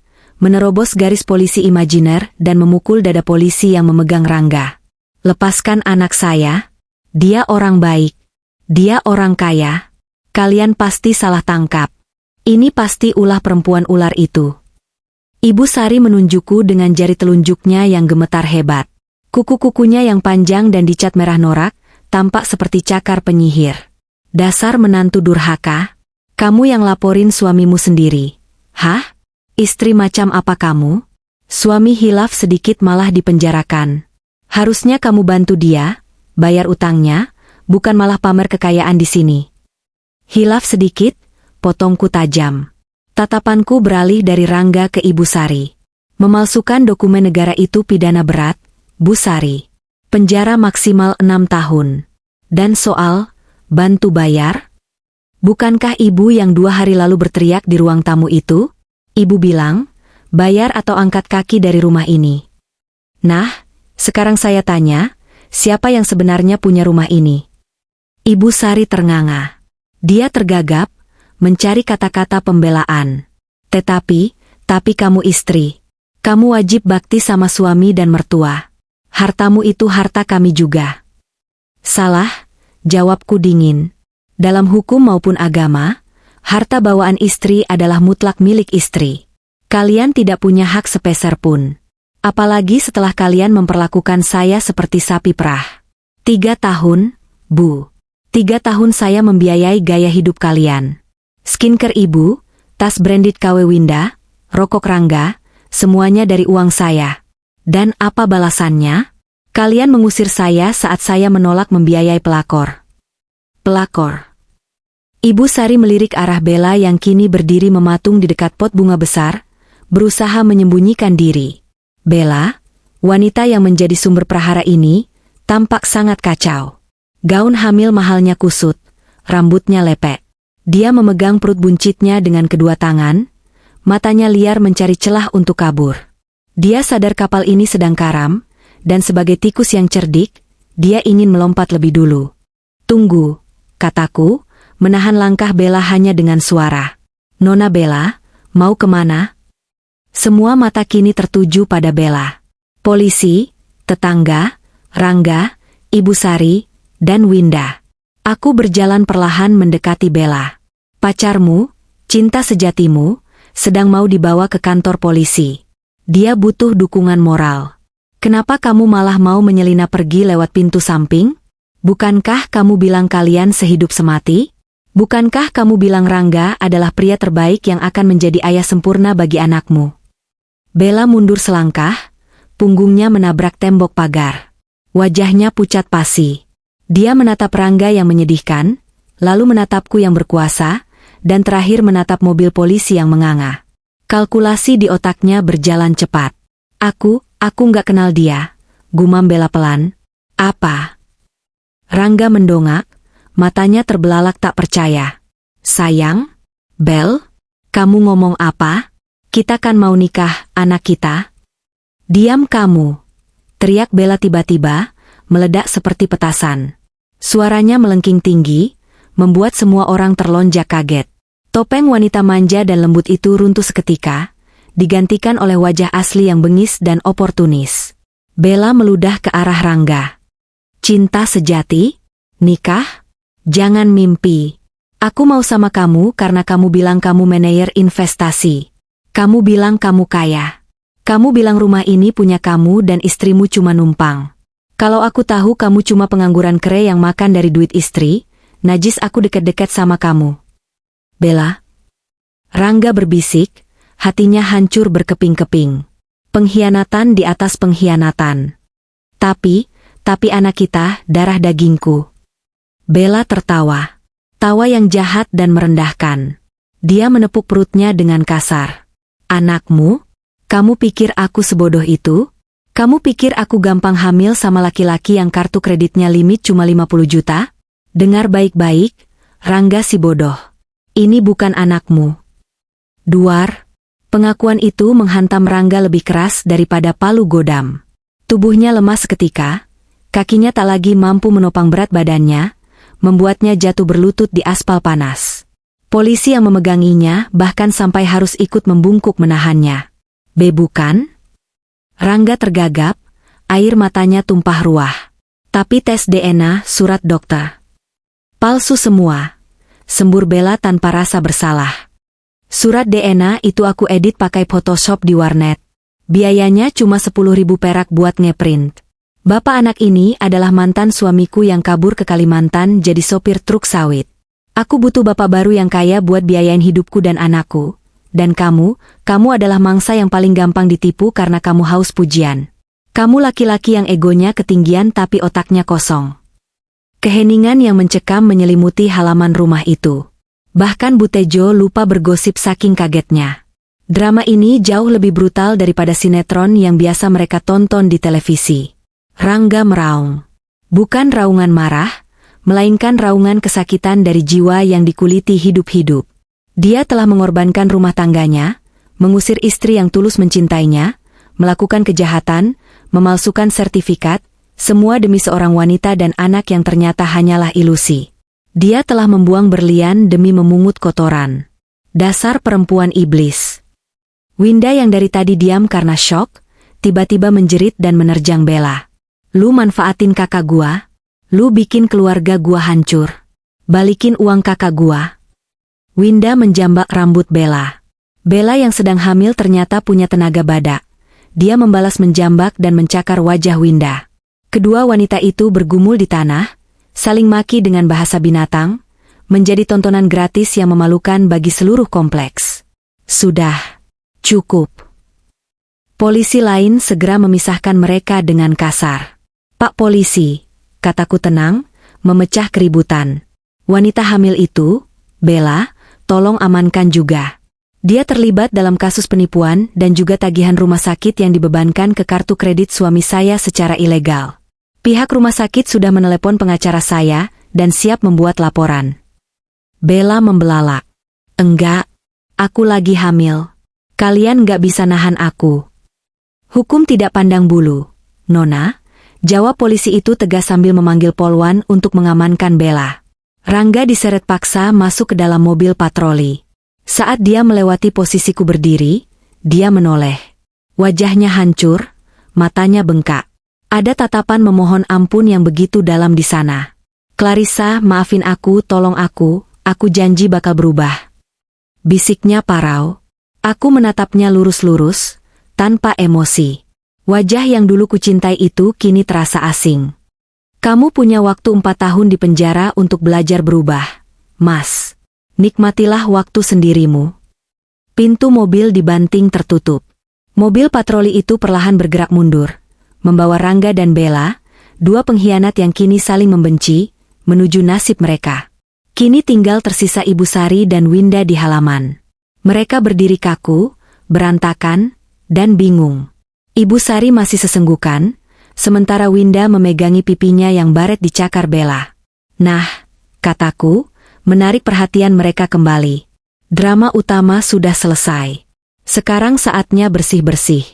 menerobos garis polisi imajiner dan memukul dada polisi yang memegang Rangga. Lepaskan anak saya. Dia orang baik. Dia orang kaya. Kalian pasti salah tangkap. Ini pasti ulah perempuan ular itu. Ibu Sari menunjukku dengan jari telunjuknya yang gemetar hebat. Kuku-kukunya yang panjang dan dicat merah norak, tampak seperti cakar penyihir. Dasar menantu durhaka. Kamu yang laporin suamimu sendiri. Hah? Istri macam apa kamu? Suami hilaf sedikit malah dipenjarakan. Harusnya kamu bantu dia, bayar utangnya, bukan malah pamer kekayaan di sini. Hilaf sedikit, potongku tajam. Tatapanku beralih dari Rangga ke Ibu Sari. Memalsukan dokumen negara itu pidana berat, Bu Sari. Penjara maksimal 6 tahun. Dan soal, bantu bayar? Bukankah ibu yang 2 hari lalu berteriak di ruang tamu itu? Ibu bilang, bayar atau angkat kaki dari rumah ini. Nah, sekarang saya tanya, siapa yang sebenarnya punya rumah ini? Ibu Sari ternganga. Dia tergagap, mencari kata-kata pembelaan. Tapi kamu istri. Kamu wajib bakti sama suami dan mertua. Hartamu itu harta kami juga. Salah, jawabku dingin. Dalam hukum maupun agama, harta bawaan istri adalah mutlak milik istri. Kalian tidak punya hak sepeser pun. Apalagi setelah kalian memperlakukan saya seperti sapi perah. 3 tahun, Bu. 3 tahun saya membiayai gaya hidup kalian. Skincare ibu, tas branded KW Winda, rokok Rangga, semuanya dari uang saya. Dan apa balasannya? Kalian mengusir saya saat saya menolak membiayai pelakor. Pelakor. Ibu Sari melirik arah Bella yang kini berdiri mematung di dekat pot bunga besar, berusaha menyembunyikan diri. Bella, wanita yang menjadi sumber prahara ini, tampak sangat kacau. Gaun hamil mahalnya kusut, rambutnya lepek. Dia memegang perut buncitnya dengan kedua tangan, matanya liar mencari celah untuk kabur. Dia sadar kapal ini sedang karam, dan sebagai tikus yang cerdik, dia ingin melompat lebih dulu. Tunggu, kataku, menahan langkah Bella hanya dengan suara. Nona Bella, mau kemana? Semua mata kini tertuju pada Bella. Polisi, tetangga, Rangga, Ibu Sari, dan Winda. Aku berjalan perlahan mendekati Bella. Pacarmu, cinta sejatimu, sedang mau dibawa ke kantor polisi. Dia butuh dukungan moral. Kenapa kamu malah mau menyelinap pergi lewat pintu samping? Bukankah kamu bilang kalian sehidup semati? Bukankah kamu bilang Rangga adalah pria terbaik yang akan menjadi ayah sempurna bagi anakmu? Bella mundur selangkah, punggungnya menabrak tembok pagar. Wajahnya pucat pasi. Dia menatap Rangga yang menyedihkan, lalu menatapku yang berkuasa, dan terakhir menatap mobil polisi yang menganga. Kalkulasi di otaknya berjalan cepat. Aku nggak kenal dia, gumam Bella pelan. Apa? Rangga mendongak, matanya terbelalak tak percaya. Sayang? Bel? Kamu ngomong apa? Kita kan mau nikah, anak kita? Diam kamu! Teriak Bella tiba-tiba, meledak seperti petasan. Suaranya melengking tinggi, membuat semua orang terlonjak kaget. Topeng wanita manja dan lembut itu runtuh seketika, digantikan oleh wajah asli yang bengis dan oportunis. Bella meludah ke arah Rangga. Cinta sejati? Nikah? Jangan mimpi. Aku mau sama kamu karena kamu bilang kamu manajer investasi. Kamu bilang kamu kaya. Kamu bilang rumah ini punya kamu dan istrimu cuma numpang. Kalau aku tahu kamu cuma pengangguran kere yang makan dari duit istri, najis aku deket-deket sama kamu. Bella. Rangga berbisik, hatinya hancur berkeping-keping. Pengkhianatan di atas pengkhianatan. Tapi anak kita, darah dagingku. Bella tertawa. Tawa yang jahat dan merendahkan. Dia menepuk perutnya dengan kasar. Anakmu? Kamu pikir aku sebodoh itu? Kamu pikir aku gampang hamil sama laki-laki yang kartu kreditnya limit cuma 50 juta? Dengar baik-baik, Rangga si bodoh. Ini bukan anakmu. Duar. Pengakuan itu menghantam Rangga lebih keras daripada palu godam. Tubuhnya lemas seketika, kakinya tak lagi mampu menopang berat badannya, membuatnya jatuh berlutut di aspal panas. Polisi yang memeganginya bahkan sampai harus ikut membungkuk menahannya. Bukan? Rangga tergagap, air matanya tumpah ruah. Tapi tes DNA, surat dokter. Palsu semua. Sembur Bella tanpa rasa bersalah. Surat DNA itu aku edit pakai Photoshop di warnet. Biayanya cuma 10.000 perak buat ngeprint. Bapak anak ini adalah mantan suamiku yang kabur ke Kalimantan jadi sopir truk sawit. Aku butuh bapak baru yang kaya buat biayain hidupku dan anakku. Dan kamu adalah mangsa yang paling gampang ditipu karena kamu haus pujian. Kamu laki-laki yang egonya ketinggian tapi otaknya kosong. Keheningan yang mencekam menyelimuti halaman rumah itu. Bahkan Bu Tejo lupa bergosip saking kagetnya. Drama ini jauh lebih brutal daripada sinetron yang biasa mereka tonton di televisi. Rangga meraung. Bukan raungan marah, melainkan raungan kesakitan dari jiwa yang dikuliti hidup-hidup. Dia telah mengorbankan rumah tangganya, mengusir istri yang tulus mencintainya, melakukan kejahatan, memalsukan sertifikat, semua demi seorang wanita dan anak yang ternyata hanyalah ilusi. Dia telah membuang berlian demi memungut kotoran. Dasar perempuan iblis. Winda yang dari tadi diam karena syok, tiba-tiba menjerit dan menerjang Bella. Lu manfaatin kakak gua, lu bikin keluarga gua hancur. Balikin uang kakak gua. Winda menjambak rambut Bella. Bella yang sedang hamil ternyata punya tenaga badak. Dia membalas menjambak dan mencakar wajah Winda. Kedua wanita itu bergumul di tanah, saling maki dengan bahasa binatang, menjadi tontonan gratis yang memalukan bagi seluruh kompleks. Sudah. Cukup. Polisi lain segera memisahkan mereka dengan kasar. Pak polisi, kataku tenang, memecah keributan. Wanita hamil itu, Bella, tolong amankan juga. Dia terlibat dalam kasus penipuan dan juga tagihan rumah sakit yang dibebankan ke kartu kredit suami saya secara ilegal. Pihak rumah sakit sudah menelepon pengacara saya dan siap membuat laporan. Bella membelalak. Enggak, aku lagi hamil. Kalian nggak bisa nahan aku. Hukum tidak pandang bulu, Nona, jawab polisi itu tegas sambil memanggil Polwan untuk mengamankan Bella. Rangga diseret paksa masuk ke dalam mobil patroli. Saat dia melewati posisiku berdiri, dia menoleh. Wajahnya hancur, matanya bengkak. Ada tatapan memohon ampun yang begitu dalam di sana. Clarissa, maafin aku, tolong aku janji bakal berubah. Bisiknya parau. Aku menatapnya lurus-lurus, tanpa emosi. Wajah yang dulu kucintai itu kini terasa asing. Kamu punya waktu 4 tahun di penjara untuk belajar berubah, Mas. Nikmatilah waktu sendirimu. Pintu mobil dibanting tertutup. Mobil patroli itu perlahan bergerak mundur, membawa Rangga dan Bella, dua pengkhianat yang kini saling membenci, menuju nasib mereka. Kini tinggal tersisa Ibu Sari dan Winda di halaman. Mereka berdiri kaku, berantakan, dan bingung. Ibu Sari masih sesenggukan, sementara Winda memegangi pipinya yang baret dicakar Bella. Nah, kataku, menarik perhatian mereka kembali. Drama utama sudah selesai. Sekarang saatnya bersih-bersih.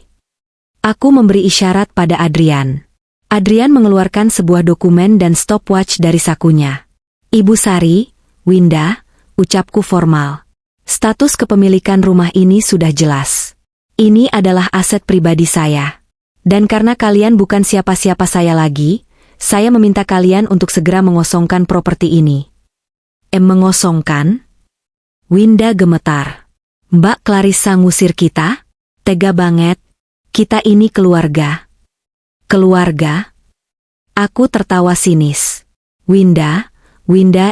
Aku memberi isyarat pada Adrian. Adrian mengeluarkan sebuah dokumen dan stopwatch dari sakunya. Ibu Sari, Winda, ucapku formal. Status kepemilikan rumah ini sudah jelas. Ini adalah aset pribadi saya. Dan karena kalian bukan siapa-siapa saya lagi, saya meminta kalian untuk segera mengosongkan properti ini. Mengosongkan? Winda gemetar. Mbak Clarissa ngusir kita? Tega banget. Kita ini keluarga. Keluarga? Aku tertawa sinis. Winda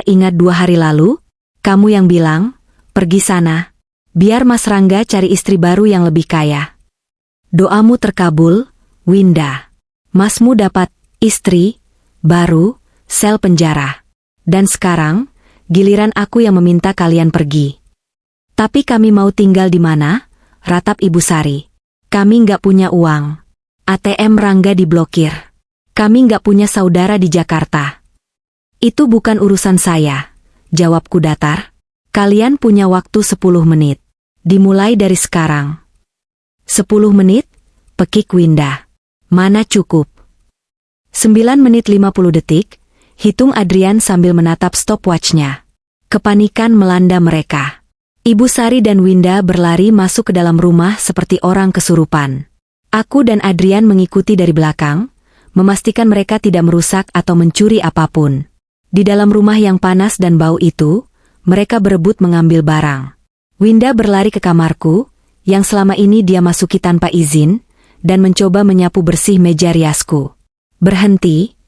ingat 2 hari lalu? Kamu yang bilang, pergi sana. Biar Mas Rangga cari istri baru yang lebih kaya. Doamu terkabul, Winda. Masmu dapat istri baru, sel penjara. Dan sekarang, giliran aku yang meminta kalian pergi. Tapi kami mau tinggal di mana? Ratap Ibu Sari. Kami nggak punya uang. ATM Rangga diblokir. Kami nggak punya saudara di Jakarta. Itu bukan urusan saya, jawabku datar. Kalian punya waktu 10 menit. Dimulai dari sekarang. 10 menit? Pekik Winda. Mana cukup? 9 menit 50 detik, hitung Adrian sambil menatap stopwatchnya. Kepanikan melanda mereka. Ibu Sari dan Winda berlari masuk ke dalam rumah seperti orang kesurupan. Aku dan Adrian mengikuti dari belakang, memastikan mereka tidak merusak atau mencuri apapun. Di dalam rumah yang panas dan bau itu, mereka berebut mengambil barang. Winda berlari ke kamarku, yang selama ini dia masuki tanpa izin, dan mencoba menyapu bersih meja riasku. "Berhenti!"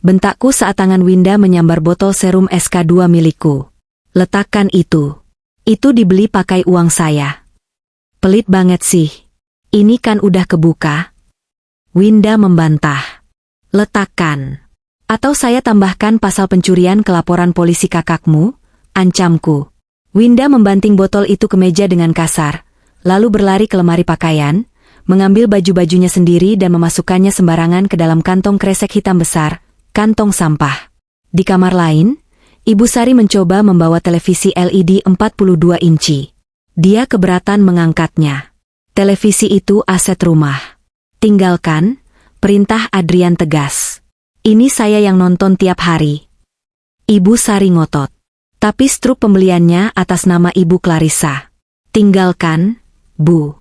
bentakku saat tangan Winda menyambar botol serum SK2 milikku. "Letakkan itu. Itu dibeli pakai uang saya." "Pelit banget sih. Ini kan udah kebuka." Winda membantah. "Letakkan. Atau saya tambahkan pasal pencurian ke laporan polisi kakakmu," ancamku. Winda membanting botol itu ke meja dengan kasar, lalu berlari ke lemari pakaian, mengambil baju-bajunya sendiri dan memasukkannya sembarangan ke dalam kantong kresek hitam besar, kantong sampah. Di kamar lain, Ibu Sari mencoba membawa televisi LED 42 inci. Dia keberatan mengangkatnya. "Televisi itu aset rumah. Tinggalkan," perintah Adrian tegas. "Ini saya yang nonton tiap hari." Ibu Sari ngotot. "Tapi struk pembeliannya atas nama Ibu Clarissa." "Tinggalkan, Bu."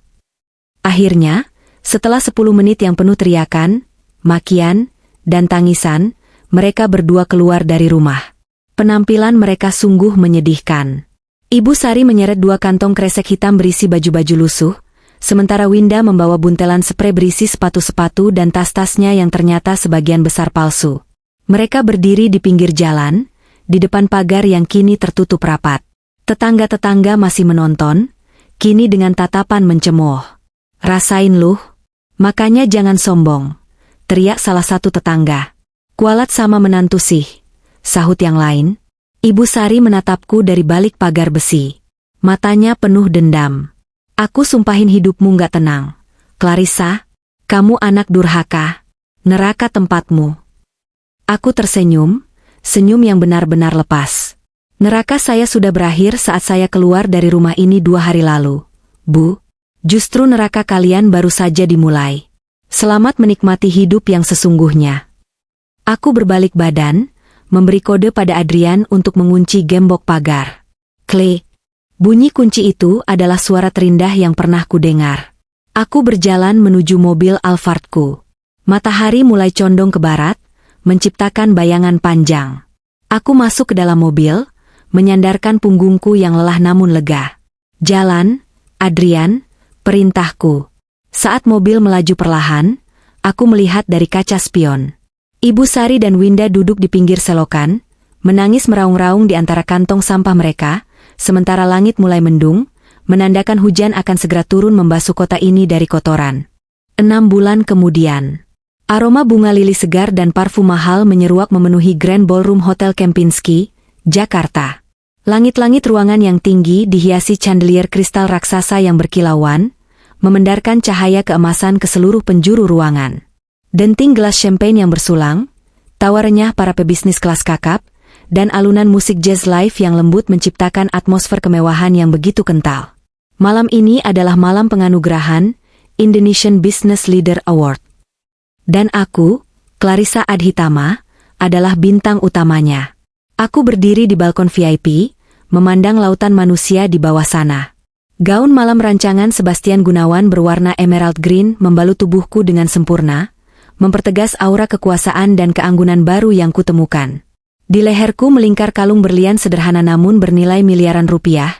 Akhirnya, setelah 10 menit yang penuh teriakan, makian, dan tangisan, mereka berdua keluar dari rumah. Penampilan mereka sungguh menyedihkan. Ibu Sari menyeret 2 kantong kresek hitam berisi baju-baju lusuh, sementara Winda membawa buntelan sprei berisi sepatu-sepatu dan tas-tasnya yang ternyata sebagian besar palsu. Mereka berdiri di pinggir jalan, di depan pagar yang kini tertutup rapat. Tetangga-tetangga masih menonton, kini dengan tatapan mencemooh. "Rasain luh, makanya jangan sombong," teriak salah satu tetangga. "Kualat sama menantu sih," sahut yang lain. Ibu Sari menatapku dari balik pagar besi. Matanya penuh dendam. "Aku sumpahin hidupmu gak tenang. Clarissa, kamu anak durhaka. Neraka tempatmu." Aku tersenyum, senyum yang benar-benar lepas. "Neraka saya sudah berakhir saat saya keluar dari rumah ini 2 hari lalu, Bu. Justru neraka kalian baru saja dimulai. Selamat menikmati hidup yang sesungguhnya." Aku berbalik badan, memberi kode pada Adrian untuk mengunci gembok pagar. Klik. Bunyi kunci itu adalah suara terindah yang pernah kudengar. Aku berjalan menuju mobil Alphardku. Matahari mulai condong ke barat, menciptakan bayangan panjang. Aku masuk ke dalam mobil, menyandarkan punggungku yang lelah namun lega. "Jalan, Adrian," perintahku. Saat mobil melaju perlahan, aku melihat dari kaca spion. Ibu Sari dan Winda duduk di pinggir selokan, menangis meraung-raung di antara kantong sampah mereka, sementara langit mulai mendung, menandakan hujan akan segera turun membasuh kota ini dari kotoran. 6 bulan kemudian, aroma bunga lili segar dan parfum mahal menyeruak memenuhi Grand Ballroom Hotel Kempinski, Jakarta. Langit-langit ruangan yang tinggi dihiasi chandelier kristal raksasa yang berkilauan, memendarkan cahaya keemasan ke seluruh penjuru ruangan. Denting gelas champagne yang bersulang, tawa renyah para pebisnis kelas kakap, dan alunan musik jazz live yang lembut menciptakan atmosfer kemewahan yang begitu kental. Malam ini adalah malam penganugerahan Indonesian Business Leader Award. Dan aku, Clarissa Adhitama, adalah bintang utamanya. Aku berdiri di balkon VIP, memandang lautan manusia di bawah sana. Gaun malam rancangan Sebastian Gunawan berwarna emerald green membalut tubuhku dengan sempurna, mempertegas aura kekuasaan dan keanggunan baru yang kutemukan. Di leherku melingkar kalung berlian sederhana namun bernilai miliaran rupiah,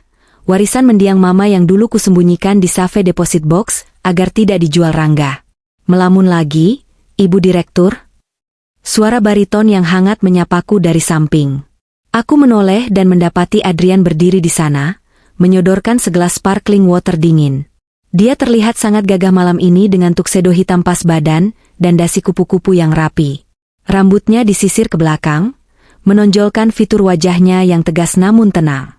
warisan mendiang mama yang dulu kusembunyikan di safe deposit box agar tidak dijual Rangga. "Melamun lagi, Ibu Direktur?" Suara bariton yang hangat menyapaku dari samping. Aku menoleh dan mendapati Adrian berdiri di sana, menyodorkan segelas sparkling water dingin. Dia terlihat sangat gagah malam ini dengan tuxedo hitam pas badan dan dasi kupu-kupu yang rapi. Rambutnya disisir ke belakang, menonjolkan fitur wajahnya yang tegas namun tenang.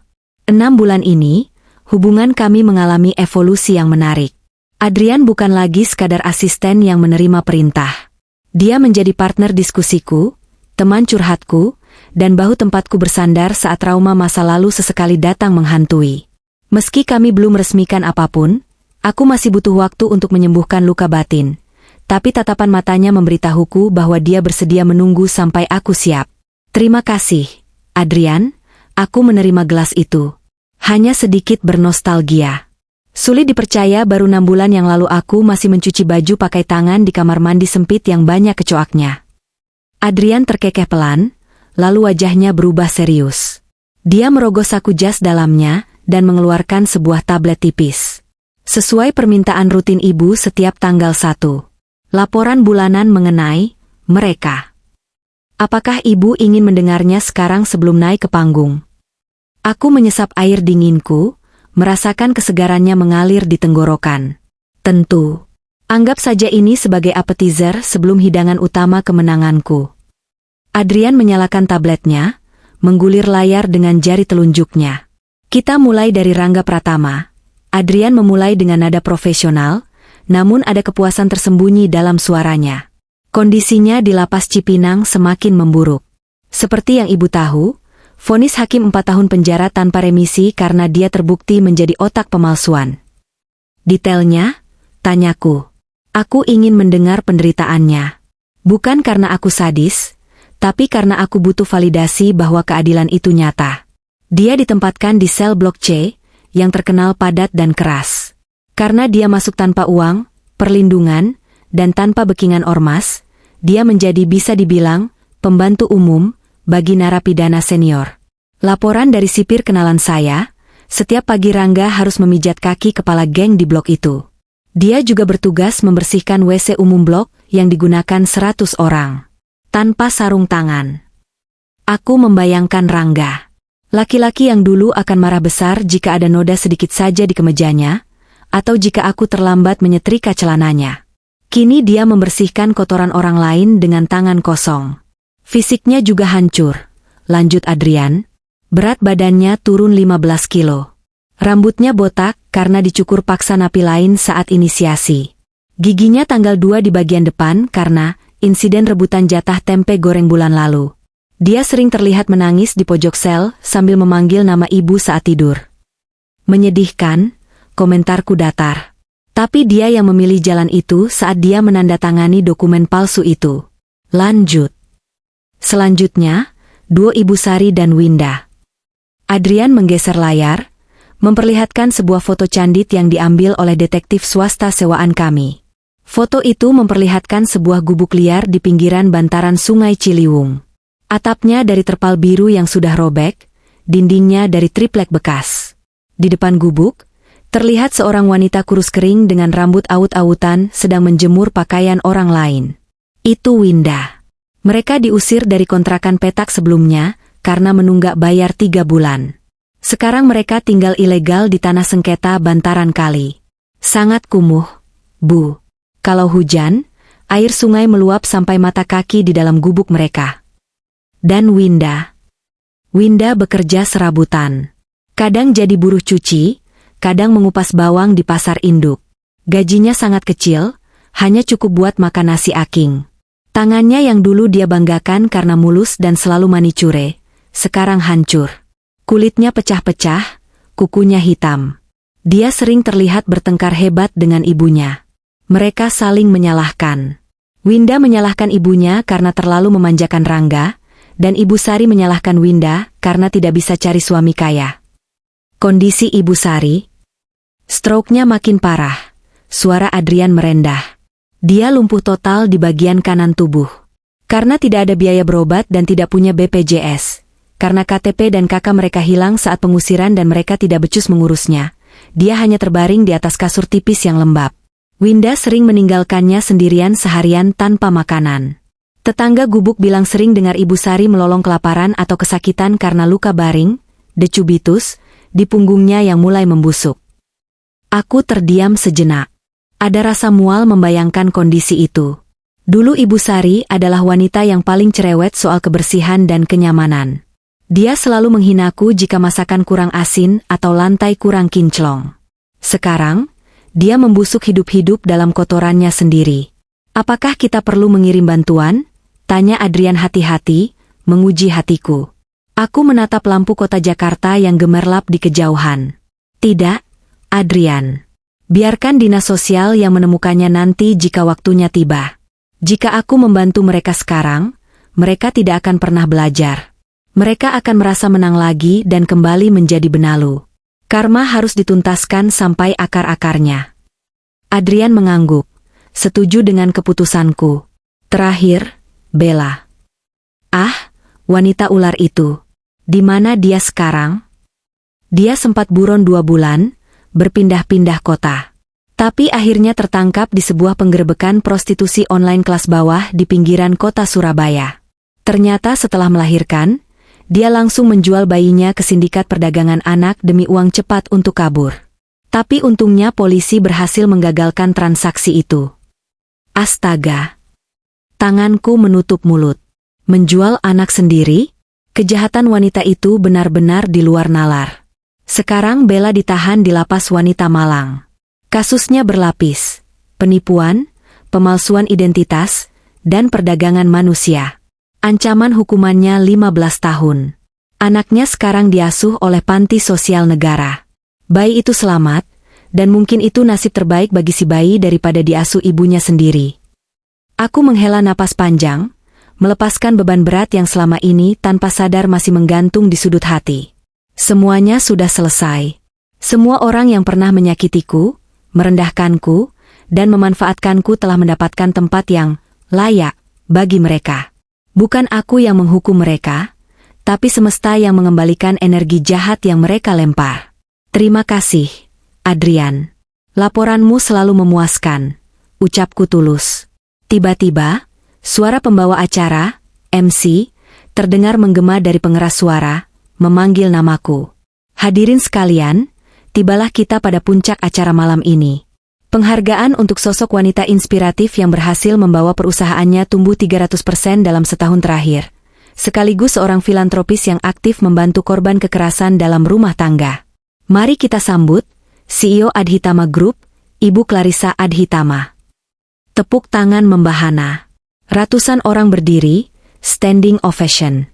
6 bulan ini, hubungan kami mengalami evolusi yang menarik. Adrian bukan lagi sekadar asisten yang menerima perintah. Dia menjadi partner diskusiku, teman curhatku, dan bahu tempatku bersandar saat trauma masa lalu sesekali datang menghantui. Meski kami belum resmikan apapun, aku masih butuh waktu untuk menyembuhkan luka batin. Tapi tatapan matanya memberitahuku bahwa dia bersedia menunggu sampai aku siap. "Terima kasih, Adrian," aku menerima gelas itu. hanya sedikit bernostalgia. Sulit dipercaya baru 6 bulan yang lalu aku masih mencuci baju pakai tangan di kamar mandi sempit yang banyak kecoaknya. Adrian terkekeh pelan, lalu wajahnya berubah serius. Dia merogoh saku jas dalamnya dan mengeluarkan sebuah tablet tipis. Sesuai permintaan rutin ibu setiap tanggal 1. Laporan bulanan mengenai mereka. Apakah ibu ingin mendengarnya sekarang sebelum naik ke panggung? Aku menyesap air dinginku, merasakan kesegarannya mengalir di tenggorokan. Tentu. Anggap saja ini sebagai appetizer sebelum hidangan utama kemenanganku. Adrian menyalakan tabletnya, menggulir layar dengan jari telunjuknya. Kita mulai dari Rangga Pratama. Adrian memulai dengan nada profesional, namun ada kepuasan tersembunyi dalam suaranya. Kondisinya di lapas Cipinang semakin memburuk. Seperti yang ibu tahu, vonis hakim 4 tahun penjara tanpa remisi karena dia terbukti menjadi otak pemalsuan. Detailnya? Tanyaku. Aku ingin mendengar penderitaannya. Bukan karena aku sadis, tapi karena aku butuh validasi bahwa keadilan itu nyata. Dia ditempatkan di sel blok C, yang terkenal padat dan keras. Karena dia masuk tanpa uang, perlindungan, dan tanpa bekingan ormas, dia menjadi bisa dibilang pembantu umum bagi narapidana senior. Laporan dari sipir kenalan saya, setiap pagi Rangga harus memijat kaki kepala geng di blok itu. Dia juga bertugas membersihkan WC umum blok yang digunakan 100 orang. Tanpa sarung tangan. Aku membayangkan Rangga. Laki-laki yang dulu akan marah besar jika ada noda sedikit saja di kemejanya, atau jika aku terlambat menyetrika celananya. Kini dia membersihkan kotoran orang lain dengan tangan kosong. Fisiknya juga hancur, lanjut Adrian. Berat badannya turun 15 kilo. Rambutnya botak karena dicukur paksa napi lain saat inisiasi. Giginya tanggal 2 di bagian depan karena insiden rebutan jatah tempe goreng bulan lalu. Dia sering terlihat menangis di pojok sel sambil memanggil nama ibu saat tidur. Menyedihkan, komentarku datar. Tapi dia yang memilih jalan itu saat dia menandatangani dokumen palsu itu. Lanjut. Selanjutnya, duo Ibu Sari dan Winda. Adrian menggeser layar, memperlihatkan sebuah foto candid yang diambil oleh detektif swasta sewaan kami. Foto itu memperlihatkan sebuah gubuk liar di pinggiran bantaran Sungai Ciliwung. Atapnya dari terpal biru yang sudah robek, dindingnya dari triplek bekas. Di depan gubuk, terlihat seorang wanita kurus kering dengan rambut awut-awutan sedang menjemur pakaian orang lain. Itu Winda. Mereka diusir dari kontrakan petak sebelumnya, karena menunggak bayar 3 bulan. Sekarang mereka tinggal ilegal di tanah sengketa bantaran kali. Sangat kumuh, Bu. Kalau hujan, air sungai meluap sampai mata kaki di dalam gubuk mereka. Dan Winda. Winda bekerja serabutan. Kadang jadi buruh cuci, kadang mengupas bawang di pasar induk. Gajinya sangat kecil, hanya cukup buat makan nasi aking. Tangannya yang dulu dia banggakan karena mulus dan selalu manicure, sekarang hancur. Kulitnya pecah-pecah, kukunya hitam. Dia sering terlihat bertengkar hebat dengan ibunya. Mereka saling menyalahkan. Winda menyalahkan ibunya karena terlalu memanjakan Rangga, dan Ibu Sari menyalahkan Winda karena tidak bisa cari suami kaya. Kondisi Ibu Sari? Stroke-nya makin parah. Suara Adrian merendah. Dia lumpuh total di bagian kanan tubuh. Karena tidak ada biaya berobat dan tidak punya BPJS. Karena KTP dan kakak mereka hilang saat pengusiran dan mereka tidak becus mengurusnya. Dia hanya terbaring di atas kasur tipis yang lembab. Winda sering meninggalkannya sendirian seharian tanpa makanan. Tetangga gubuk bilang sering dengar Ibu Sari melolong kelaparan atau kesakitan karena luka baring, decubitus, di punggungnya yang mulai membusuk. Aku terdiam sejenak. Ada rasa mual membayangkan kondisi itu. Dulu Ibu Sari adalah wanita yang paling cerewet soal kebersihan dan kenyamanan. Dia selalu menghinaku jika masakan kurang asin atau lantai kurang kinclong. Sekarang, dia membusuk hidup-hidup dalam kotorannya sendiri. Apakah kita perlu mengirim bantuan? Tanya Adrian hati-hati, menguji hatiku. Aku menatap lampu kota Jakarta yang gemerlap di kejauhan. Tidak, Adrian. Biarkan dinas sosial yang menemukannya nanti jika waktunya tiba. Jika aku membantu mereka sekarang, mereka tidak akan pernah belajar. Mereka akan merasa menang lagi dan kembali menjadi benalu. Karma harus dituntaskan sampai akar-akarnya. Adrian mengangguk, setuju dengan keputusanku. Terakhir, Bella. Ah, wanita ular itu. Di mana dia sekarang? Dia sempat buron 2 bulan, berpindah-pindah kota. Tapi akhirnya tertangkap di sebuah penggerebekan prostitusi online kelas bawah di pinggiran kota Surabaya. Ternyata setelah melahirkan, dia langsung menjual bayinya ke sindikat perdagangan anak demi uang cepat untuk kabur. Tapi untungnya polisi berhasil menggagalkan transaksi itu. Astaga! Tanganku menutup mulut. Menjual anak sendiri? Kejahatan wanita itu benar-benar di luar nalar. Sekarang Bella ditahan di lapas wanita Malang. Kasusnya berlapis: penipuan, pemalsuan identitas, dan perdagangan manusia. Ancaman hukumannya 15 tahun. Anaknya sekarang diasuh oleh panti sosial negara. Bayi itu selamat, dan mungkin itu nasib terbaik bagi si bayi daripada diasuh ibunya sendiri. Aku menghela napas panjang, melepaskan beban berat yang selama ini tanpa sadar masih menggantung di sudut hati. Semuanya sudah selesai. Semua orang yang pernah menyakitiku, merendahkanku, dan memanfaatkanku telah mendapatkan tempat yang layak bagi mereka. Bukan aku yang menghukum mereka, tapi semesta yang mengembalikan energi jahat yang mereka lempar. Terima kasih, Adrian. Laporanmu selalu memuaskan, ucapku tulus. Tiba-tiba, suara pembawa acara, MC, terdengar menggema dari pengeras suara, memanggil namaku. Hadirin sekalian, tibalah kita pada puncak acara malam ini. Penghargaan untuk sosok wanita inspiratif yang berhasil membawa perusahaannya tumbuh 300% dalam setahun terakhir. Sekaligus seorang filantropis yang aktif membantu korban kekerasan dalam rumah tangga. Mari kita sambut CEO Adhitama Group, Ibu Clarissa Adhitama. Tepuk tangan membahana. Ratusan orang berdiri, standing ovation.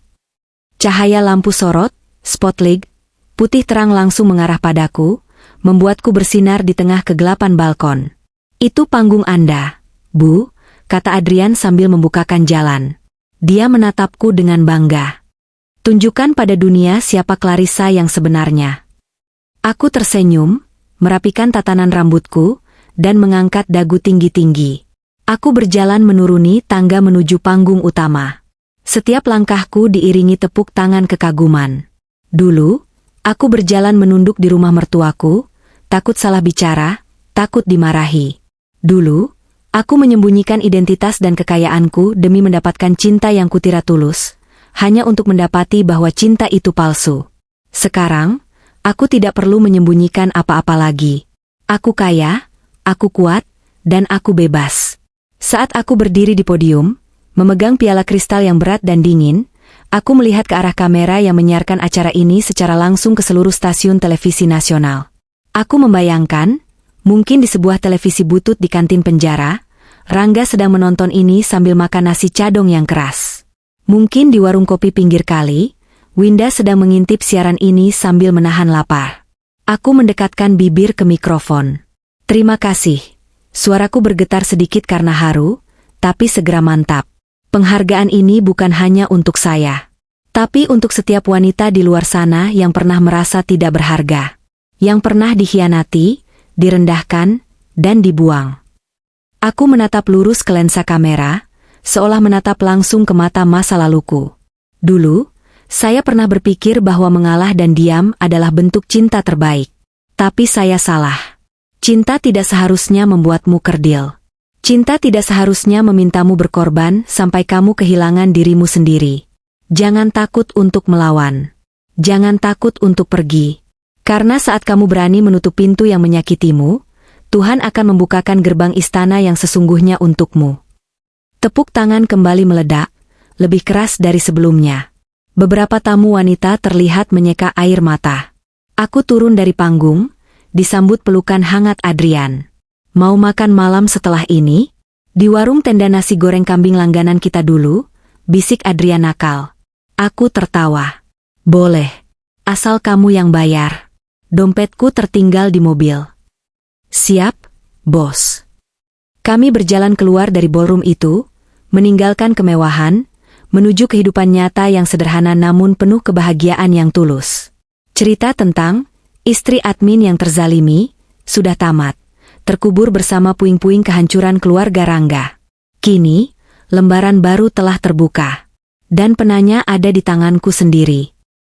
Cahaya lampu sorot, spotlight, putih terang langsung mengarah padaku, membuatku bersinar di tengah kegelapan balkon. Itu panggung Anda, Bu, kata Adrian sambil membukakan jalan. Dia menatapku dengan bangga. Tunjukkan pada dunia siapa Clarissa yang sebenarnya. Aku tersenyum, merapikan tatanan rambutku, dan mengangkat dagu tinggi-tinggi. Aku berjalan menuruni tangga menuju panggung utama. Setiap langkahku diiringi tepuk tangan kekaguman. Dulu, aku berjalan menunduk di rumah mertuaku, takut salah bicara, takut dimarahi. Dulu, aku menyembunyikan identitas dan kekayaanku demi mendapatkan cinta yang kutira tulus, hanya untuk mendapati bahwa cinta itu palsu. Sekarang, aku tidak perlu menyembunyikan apa-apa lagi. Aku kaya, aku kuat, dan aku bebas. Saat aku berdiri di podium, memegang piala kristal yang berat dan dingin, aku melihat ke arah kamera yang menyiarkan acara ini secara langsung ke seluruh stasiun televisi nasional. Aku membayangkan, mungkin di sebuah televisi butut di kantin penjara, Rangga sedang menonton ini sambil makan nasi cadong yang keras. Mungkin di warung kopi pinggir kali, Winda sedang mengintip siaran ini sambil menahan lapar. Aku mendekatkan bibir ke mikrofon. Terima kasih. Suaraku bergetar sedikit karena haru, tapi segera mantap. Penghargaan ini bukan hanya untuk saya, tapi untuk setiap wanita di luar sana yang pernah merasa tidak berharga, yang pernah dikhianati, direndahkan, dan dibuang. Aku menatap lurus ke lensa kamera, seolah menatap langsung ke mata masa laluku. Dulu, saya pernah berpikir bahwa mengalah dan diam adalah bentuk cinta terbaik. Tapi saya salah. Cinta tidak seharusnya membuatmu kerdil. Cinta tidak seharusnya memintamu berkorban sampai kamu kehilangan dirimu sendiri. Jangan takut untuk melawan. Jangan takut untuk pergi. Karena saat kamu berani menutup pintu yang menyakitimu, Tuhan akan membukakan gerbang istana yang sesungguhnya untukmu. Tepuk tangan kembali meledak, lebih keras dari sebelumnya. Beberapa tamu wanita terlihat menyeka air mata. Aku turun dari panggung, disambut pelukan hangat Adrian. Mau makan malam setelah ini? Di warung tenda nasi goreng kambing langganan kita dulu, bisik Adrian nakal. Aku tertawa. Boleh. Asal kamu yang bayar. Dompetku tertinggal di mobil. Siap, bos. Kami berjalan keluar dari ballroom itu, meninggalkan kemewahan, menuju kehidupan nyata yang sederhana namun penuh kebahagiaan yang tulus. Cerita tentang Istri admin yang terzalimi, sudah tamat, terkubur bersama puing-puing kehancuran keluarga Rangga. Kini, lembaran baru telah terbuka. Dan penanya ada di tanganku sendiri.